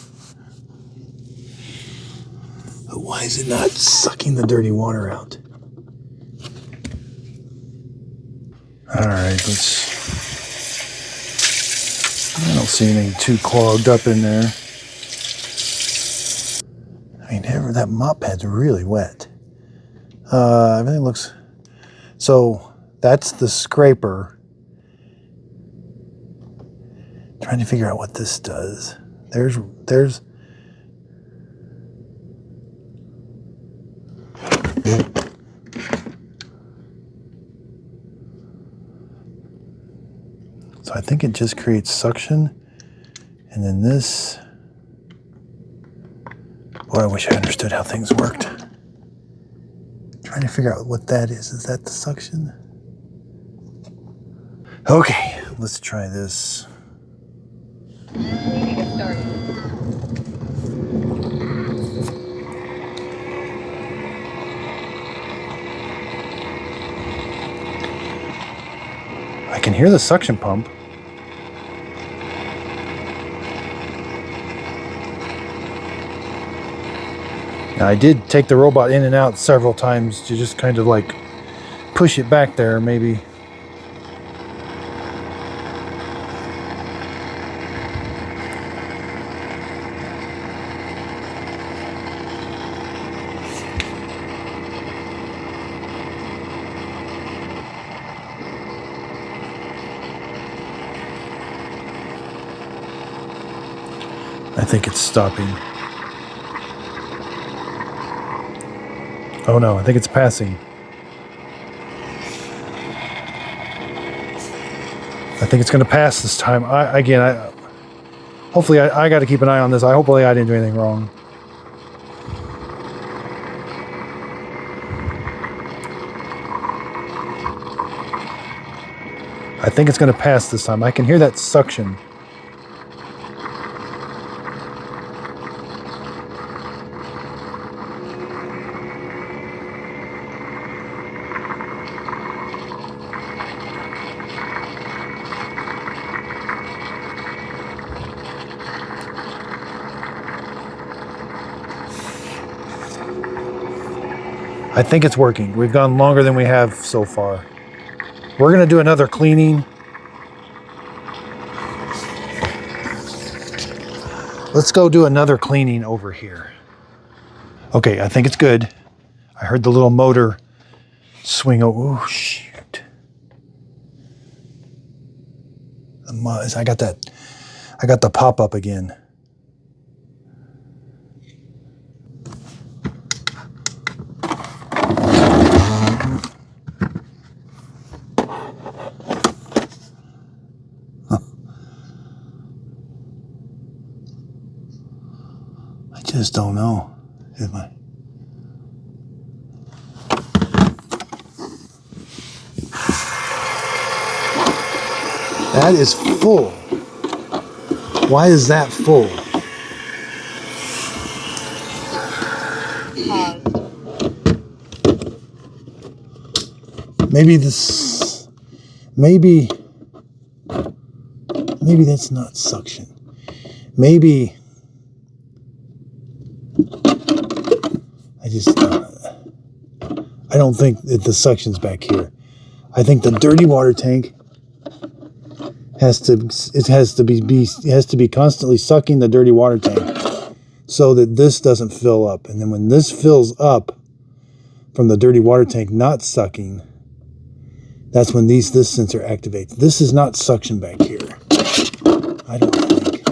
But why is it not sucking the dirty water out? All right, I don't see anything too clogged up in there. I mean, that mop pad's really wet. Everything looks, so that's the scraper. Trying to figure out what this does. There's so I think it just creates suction, and then this, boy, I wish I understood how things worked. Trying to figure out what that is. Is that the suction? Okay, let's try this. Cleaning is started. I can hear the suction pump. Now, I did take the robot in and out several times to just kind of like push it back there, maybe. I think it's stopping. Oh no, I think it's passing. I think it's going to pass this time. Hopefully I got to keep an eye on this. Hopefully I didn't do anything wrong. I think it's going to pass this time. I can hear that suction. I think it's working. We've gone longer than we have so far. We're going to do another cleaning. Let's go do another cleaning over here. Okay, I think it's good. I heard the little motor swing. Oh, shoot. I got the pop-up again. I just don't know. That is full. Why is that full? Maybe that's not suction. Maybe I don't think that the suction's back here. I think the dirty water tank has to be constantly sucking the dirty water tank so that this doesn't fill up. And then when this fills up from the dirty water tank not sucking, that's when this sensor activates. This is not suction back here, I don't think.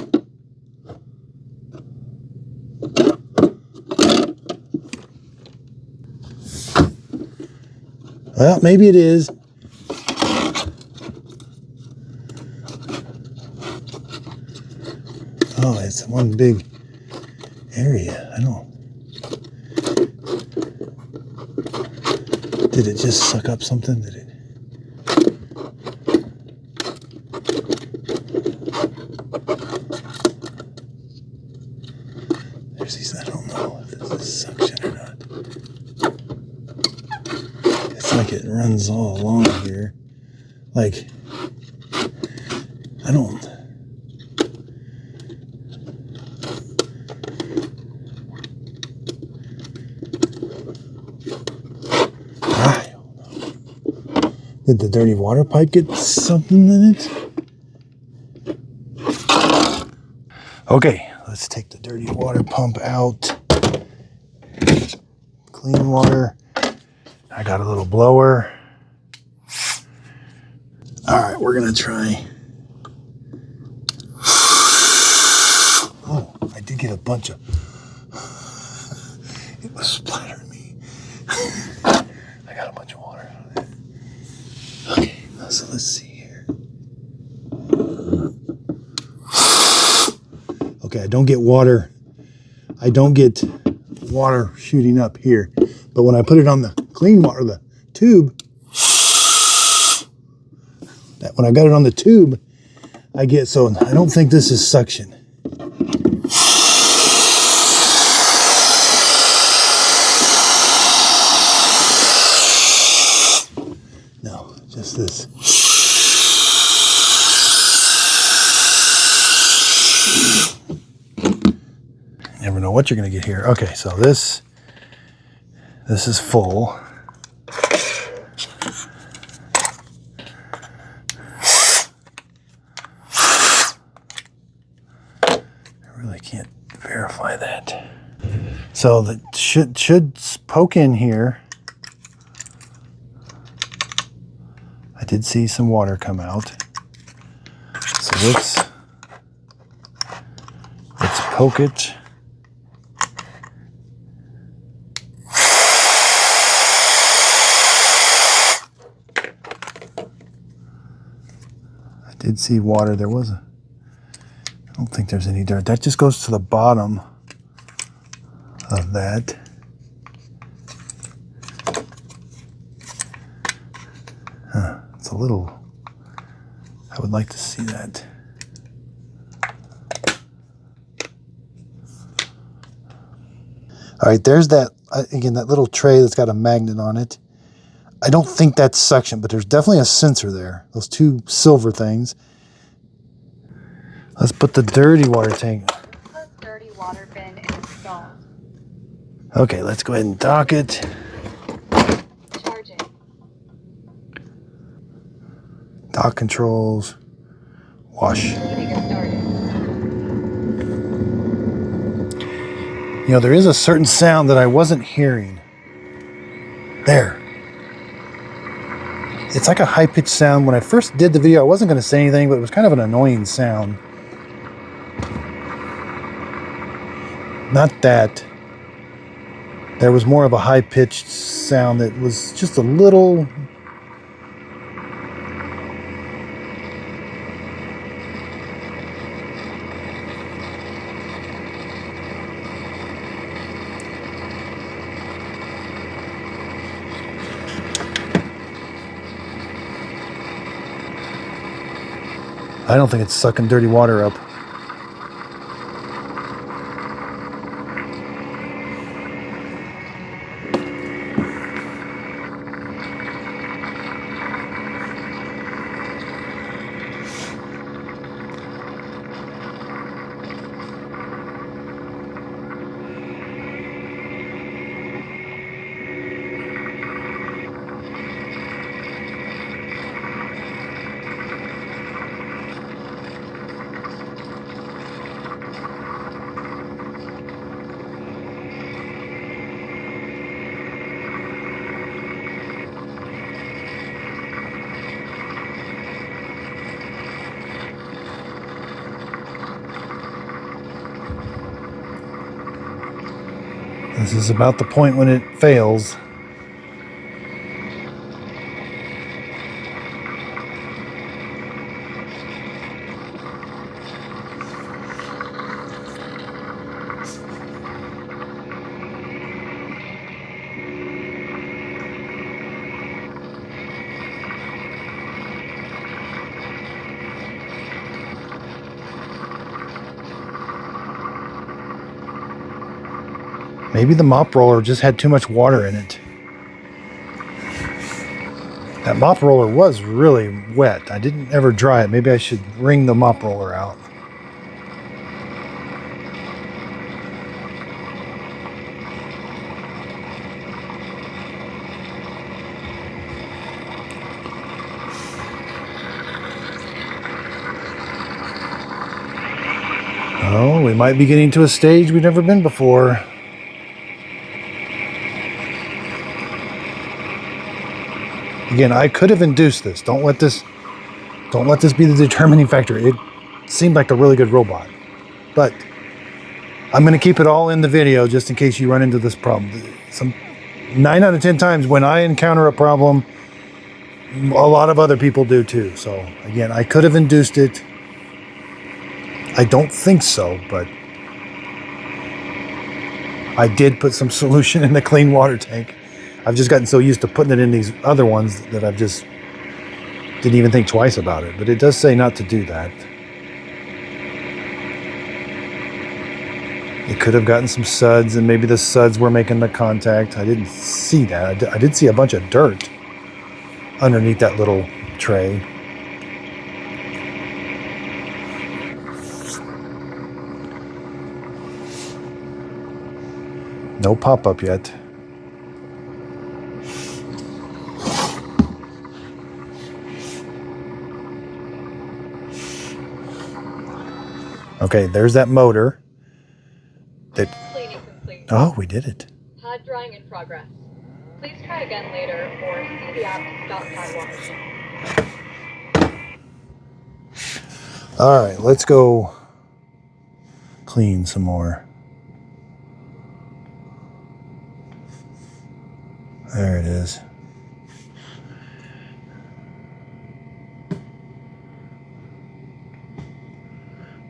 Well, maybe it is. Oh, it's one big area. Did it just suck up something? Did it? There's these, I don't know if this is suction or not. It's like it runs all along here. Like, I don't. Did the dirty water pipe get something in it? Okay, let's take the dirty water pump out. Clean water. I got a little blower. All right, we're gonna try. Oh, I did get a bunch of. It was splattering me. I got a bunch of water on it. Okay, so let's see here. Okay, I don't get water. I don't get water shooting up here. But when I put it on the clean water, the tube, when I got it on the tube, I get, so I don't think this is suction. No, just this. Never know what you're going to get here. Okay, so this is full. I really can't verify that. So that should poke in here. I did see some water come out. So let's poke it. I did see water. I don't think there's any dirt. That just goes to the bottom of that. It's a little, I would like to see that. All right, there's that, again, that little tray that's got a magnet on it. I don't think that's suction, but there's definitely a sensor there. Those two silver things. Let's put the dirty water tank. The dirty water bin installed. Okay, let's go ahead and dock it. Charging. Dock controls. Wash. Getting it started. You know, there is a certain sound that I wasn't hearing. There. It's like a high-pitched sound. When I first did the video, I wasn't going to say anything, but it was kind of an annoying sound. Not that. There was more of a high-pitched sound that was just a little... I don't think it's sucking dirty water up. This is about the point when it fails. Maybe the mop roller just had too much water in it. That mop roller was really wet. I didn't ever dry it. Maybe I should wring the mop roller out. Oh, we might be getting to a stage we've never been before. Again, I could have induced this. Don't let this be the determining factor. It seemed like a really good robot. But I'm going to keep it all in the video just in case you run into this problem. 9 out of 10 times when I encounter a problem, a lot of other people do too. So again, I could have induced it. I don't think so, but I did put some solution in the clean water tank. I've just gotten so used to putting it in these other ones that I've just didn't even think twice about it. But it does say not to do that. It could have gotten some suds, and maybe the suds were making the contact. I didn't see that. I did see a bunch of dirt underneath that little tray. No pop-up yet. Okay, there's that motor. Cleaning complete. Oh, we did it. Pad drying in progress. Please try again later or see the app to stop pad washing. All right, let's go clean some more. There it is.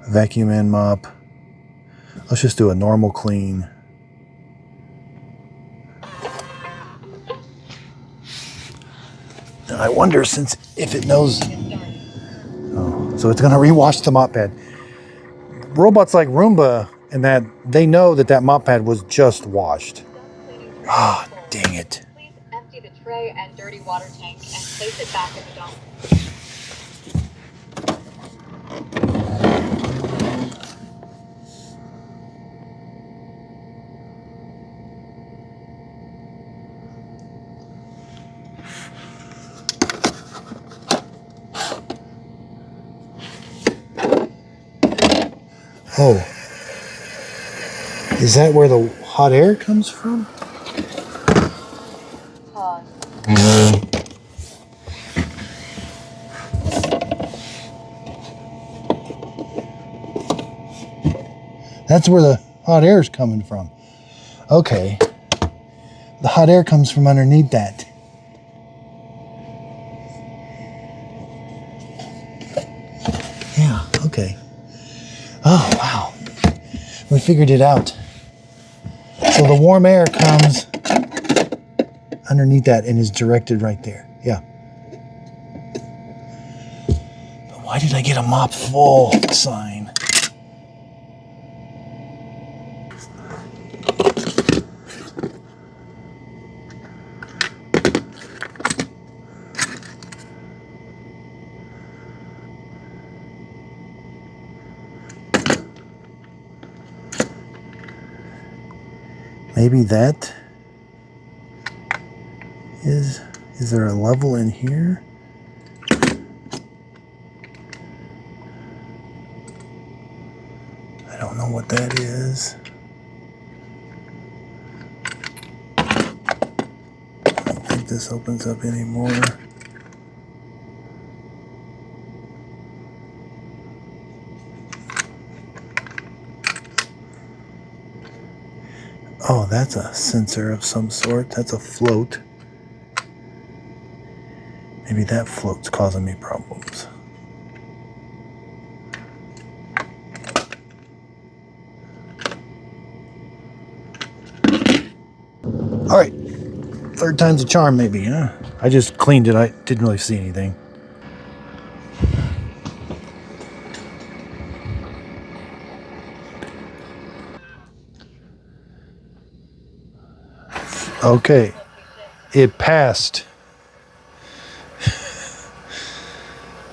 Vacuum and mop. Let's just do a normal clean. And I wonder if it knows. Oh, so it's going to rewash the mop pad. Robots like Roomba and that, they know that mop pad was just washed. Ah, oh, dang it. Please empty the tray and dirty water tank and place it back in the dump. Oh, is that where the hot air comes from? Pause. That's where the hot air is coming from. Okay. The hot air comes from underneath that. Yeah, okay. Oh, wow. We figured it out. So the warm air comes underneath that and is directed right there. Yeah. But why did I get a mop full sign? Maybe that is there a level in here? I don't know what that is. I don't think this opens up anymore. Oh, that's a sensor of some sort. That's a float. Maybe that float's causing me problems. All right, third time's a charm maybe, huh? I just cleaned it. I didn't really see anything. Okay, it passed.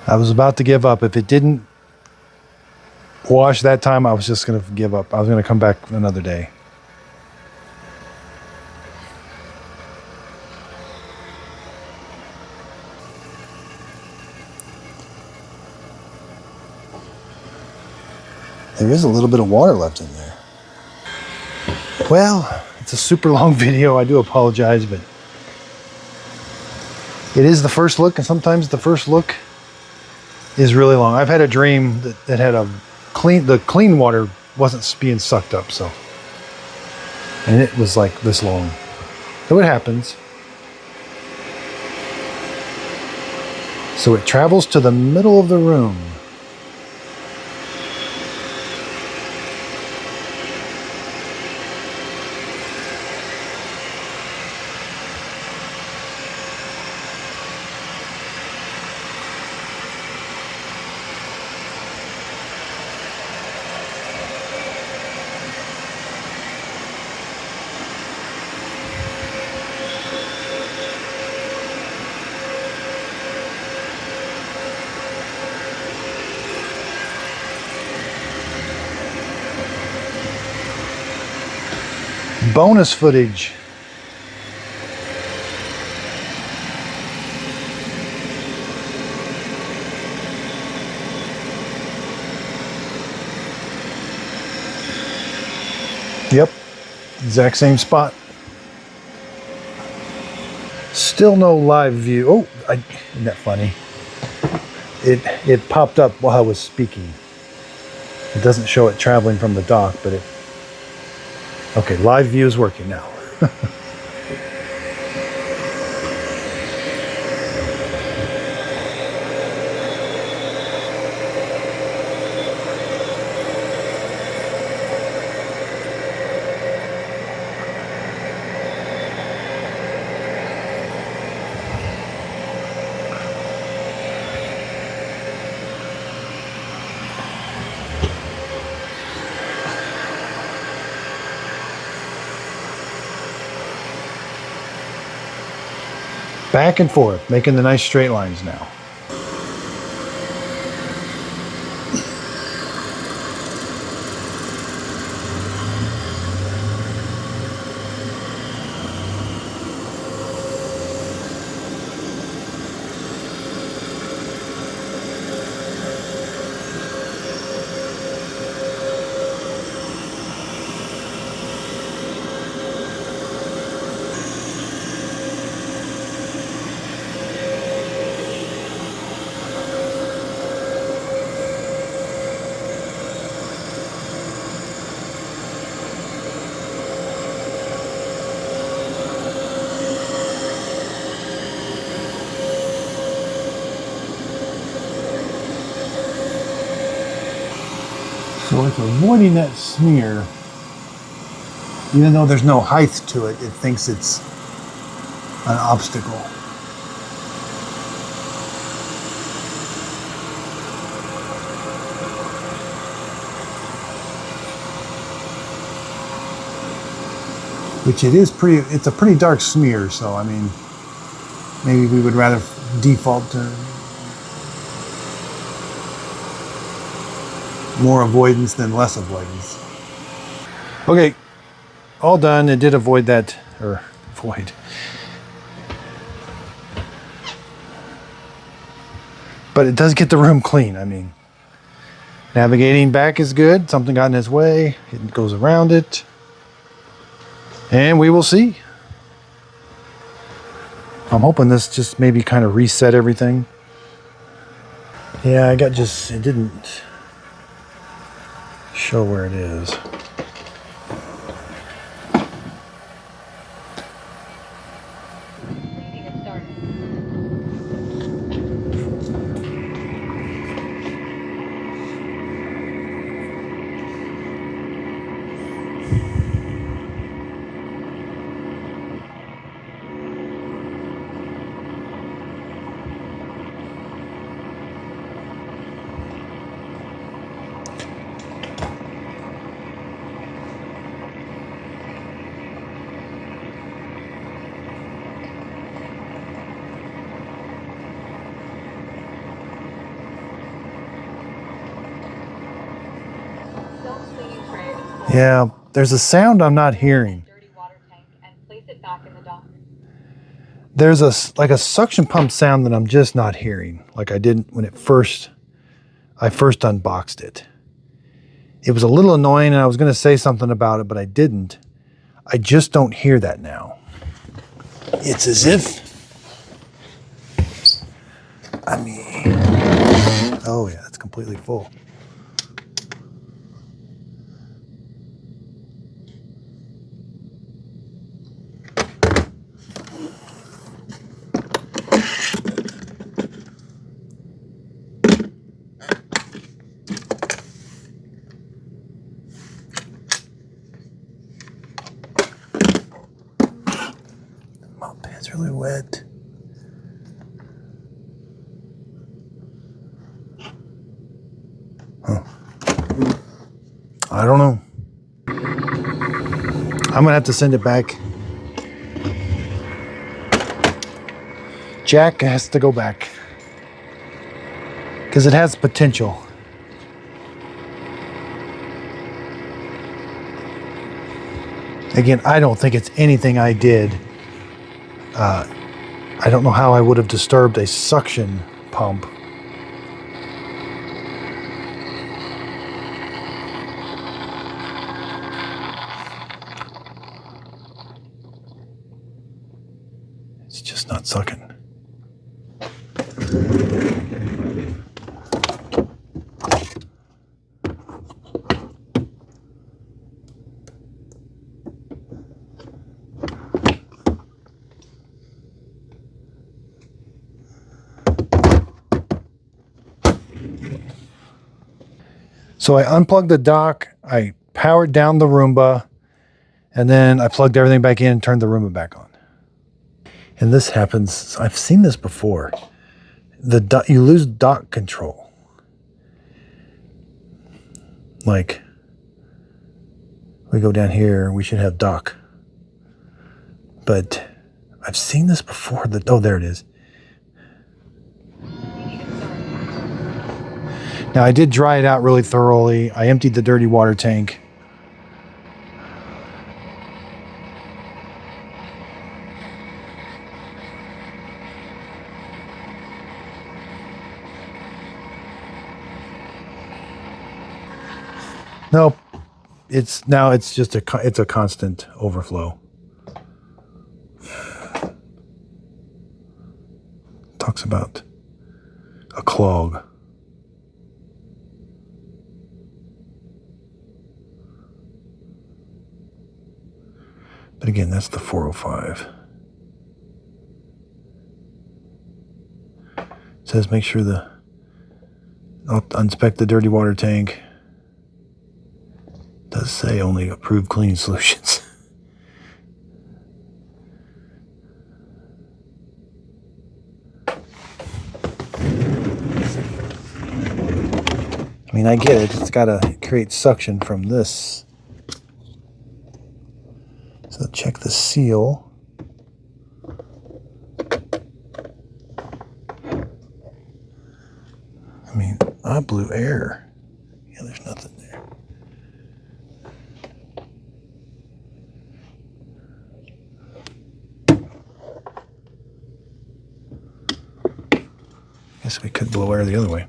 I was about to give up. If it didn't wash that time, I was just going to give up. I was going to come back another day. There is a little bit of water left in there. Well, it's a super long video. I do apologize, but it is the first look, and sometimes the first look is really long. I've had a dream that had the clean water wasn't being sucked up, so, and it was like this long. So it happens. So it travels to the middle of the room. Bonus footage. Yep, exact same spot. Still no live view. Oh, isn't that funny? It popped up while I was speaking. It doesn't show it traveling from the dock, but it... Okay, live view is working now. Back and forth, making the nice straight lines now. So it's avoiding that smear. Even though there's no height to it, it thinks it's an obstacle. Which it's a pretty dark smear, so I mean, maybe we would rather default to more avoidance than less avoidance. Okay, all done. It did avoid that, or void. But it does get the room clean. I mean, navigating back is good. Something got in his way. It goes around it. And we will see. I'm hoping this just maybe kind of reset everything. Yeah, it didn't show where it is. Cleaning has started. Self-cleaning tray is full. Yeah, there's a sound I'm not hearing. Dirty water tank and place it back in the dock. There's like a suction pump sound that I'm just not hearing, like I didn't when I first unboxed it. It was a little annoying, and I was going to say something about it, but I didn't. I just don't hear that now. It's as if, oh yeah, it's completely full. My pants really wet. Huh. I don't know. I'm gonna have to send it back. Jack has to go back because it has potential. Again, I don't think it's anything I did. I don't know how I would have disturbed a suction pump. It's just not sucking. So I unplugged the dock, I powered down the Roomba, and then I plugged everything back in and turned the Roomba back on. And this happens, I've seen this before. You lose dock control. Like, we go down here, we should have dock. But I've seen this before. Oh, there it is. Now, I did dry it out really thoroughly. I emptied the dirty water tank. Nope. It's just it's a constant overflow. Talks about a clog. But again, that's the 405. It says make sure I'll inspect the dirty water tank. does say only approved cleaning solutions. I mean, I get it. It's got to create suction from this. So check the seal. I mean, I blew air. Yeah, there's nothing there. Guess we could blow air the other way.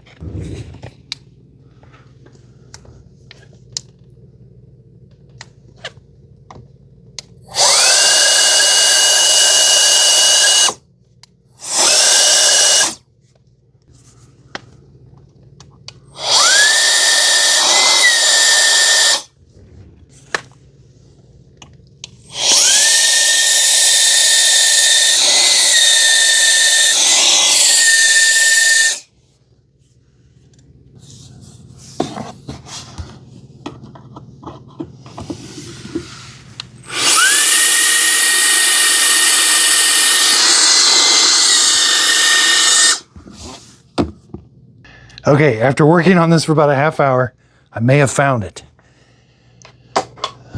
Okay, after working on this for about a half hour, I may have found it.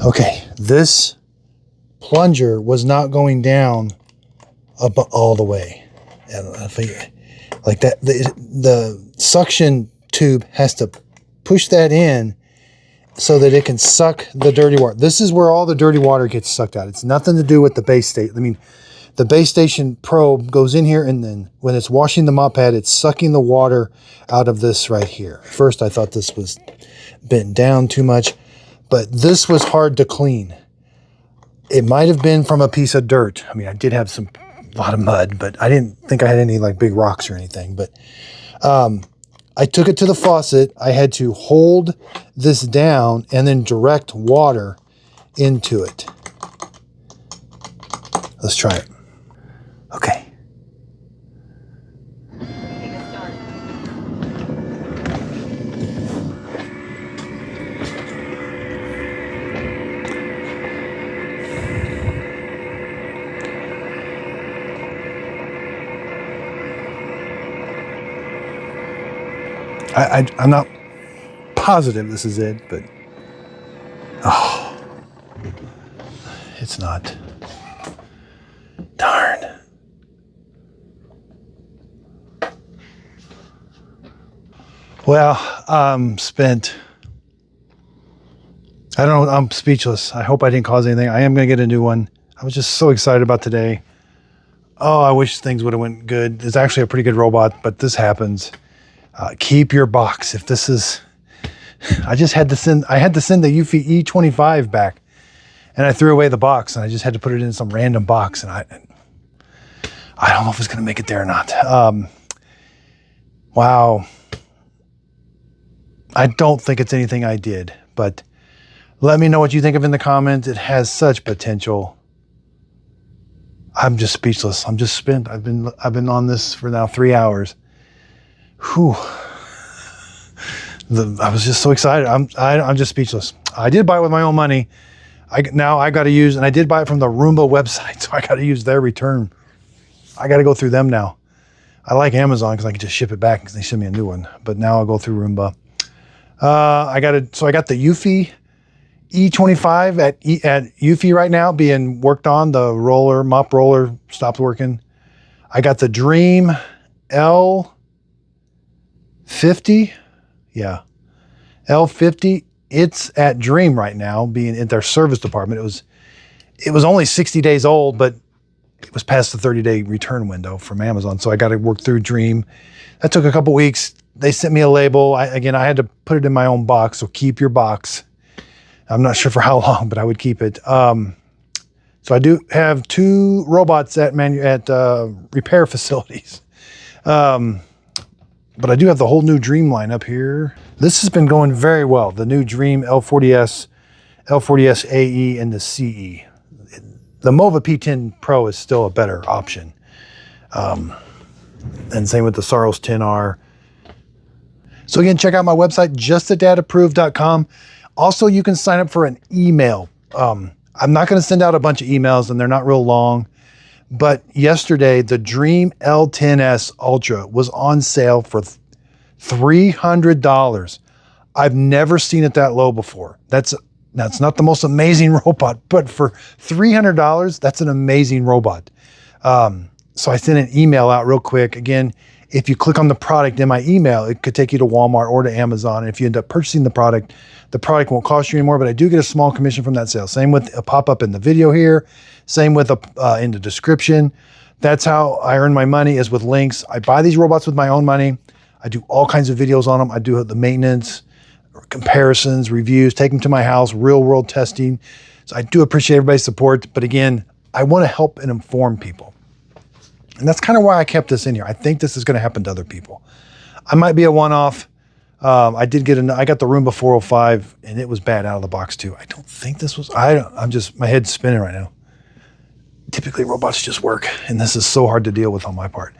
Okay, this plunger was not going down up all the way. And like that, the suction tube has to push that in so that it can suck the dirty water. This is where all the dirty water gets sucked out. It's nothing to do with the base station. I mean, the base station probe goes in here, and then when it's washing the mop pad, it's sucking the water out of this right here. At first, I thought this was bent down too much, but this was hard to clean. It might have been from a piece of dirt. I mean, I did have a lot of mud, but I didn't think I had any like big rocks or anything. But I took it to the faucet. I had to hold this down and then direct water into it. Let's try it. Okay. Making a start. I'm not positive this is it, but oh, it's not. Darn. Well, I'm spent. I don't know. I'm speechless. I hope I didn't cause anything. I am going to get a new one. I was just so excited about today. Oh, I wish things would have went good. It's actually a pretty good robot, but this happens. Keep your box. If this is, I had to send the Eufy E25 back, and I threw away the box, and I just had to put it in some random box, and I don't know if it's going to make it there or not. Wow. I don't think it's anything I did, but let me know what you think of in the comments. It has such potential. I'm just speechless. I'm just spent. I've been on this for now 3 hours. Whew. I was just so excited. I'm just speechless. I did buy it with my own money. Now I got to use, and I did buy it from the Roomba website, so I got to use their return. I got to go through them now. I like Amazon because I can just ship it back because they send me a new one. But now I'll go through Roomba. I got the Eufy E25 at Eufy right now being worked on. The mop roller stopped working. I got the Dream L50. Yeah. L50. It's at Dream right now, being in their service department. It was only 60 days old, but it was past the 30-day return window from Amazon. So I got to work through Dream. That took a couple weeks. They sent me a label. I had to put it in my own box. So keep your box. I'm not sure for how long, but I would keep it. So I do have 2 robots at repair facilities. But I do have the whole new Dream line up here. This has been going very well. The new Dream L40S, L40S AE, and the CE. The Mova P10 Pro is still a better option. And same with the Saros 10R. So again, check out my website, justadadapproved.com. Also, you can sign up for an email. I'm not going to send out a bunch of emails, and they're not real long. But yesterday, the Dream L10S Ultra was on sale for $300. I've never seen it that low before. That's not the most amazing robot, but for $300, that's an amazing robot. So I sent an email out real quick. Again, if you click on the product in my email, it could take you to Walmart or to Amazon. And if you end up purchasing the product won't cost you anymore, but I do get a small commission from that sale. Same with a pop-up in the video here. Same with in the description. That's how I earn my money, is with links. I buy these robots with my own money. I do all kinds of videos on them. I do the maintenance, comparisons, reviews, take them to my house, real world testing. So I do appreciate everybody's support. But again, I want to help and inform people. And that's kind of why I kept this in here. I think this is going to happen to other people. I might be a one-off. I got the Roomba 405 and it was bad out of the box too. I don't think this was, my head's spinning right now. Typically robots just work, and this is so hard to deal with on my part.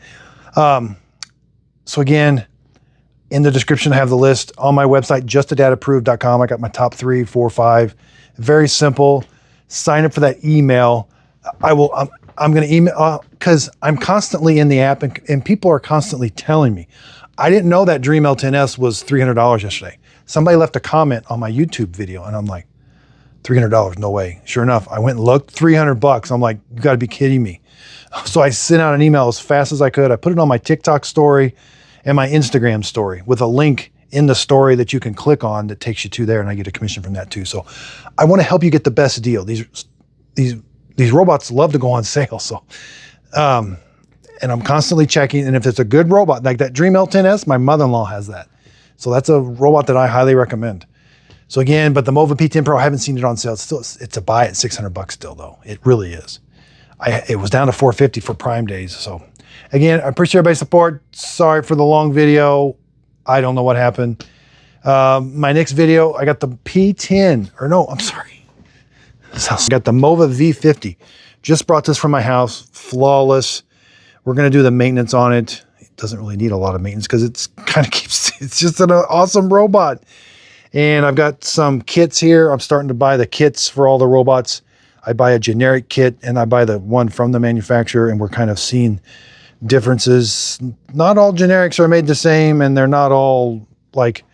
So again, in the description, I have the list on my website, justadadapproved.com. I got my top 3, 4, 5. Very simple. Sign up for that email. I'm going to email because I'm constantly in the app and people are constantly telling me. I didn't know that Dream L10S was $300 yesterday. Somebody left a comment on my YouTube video and I'm like, $300, no way. Sure enough, I went and looked, $300. I'm like, you gotta be kidding me. So I sent out an email as fast as I could. I put it on my TikTok story and my Instagram story with a link in the story that you can click on that takes you to there, and I get a commission from that too. So I want to help you get the best deal. These robots love to go on sale. So, and I'm constantly checking. And if it's a good robot, like that Dream L10S, my mother-in-law has that. So that's a robot that I highly recommend. So again, but the Mova P10 Pro, I haven't seen it on sale. It's a buy at $600 still though. It really is. It was down to $450 for Prime days. So again, I appreciate everybody's support. Sorry for the long video. I don't know what happened. My next video, I got the P10, or no, I'm sorry. I got the Mova V50. Just brought this from my house, flawless. We're gonna do the maintenance on it. It doesn't really need a lot of maintenance because it's just an awesome robot. And I've got some kits here. I'm starting to buy the kits for all the robots. I buy a generic kit and I buy the one from the manufacturer, and we're kind of seeing differences. Not all generics are made the same, and they're not all like,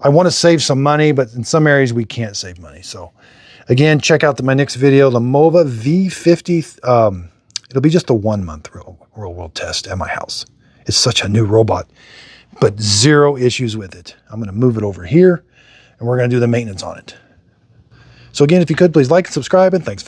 I want to save some money, but in some areas we can't save money. So again, check out my next video, the Mova V50. It'll be just a 1-month real world test at my house. It's such a new robot, but zero issues with it. I'm going to move it over here and we're going to do the maintenance on it. So again, if you could, please like and subscribe, and thanks.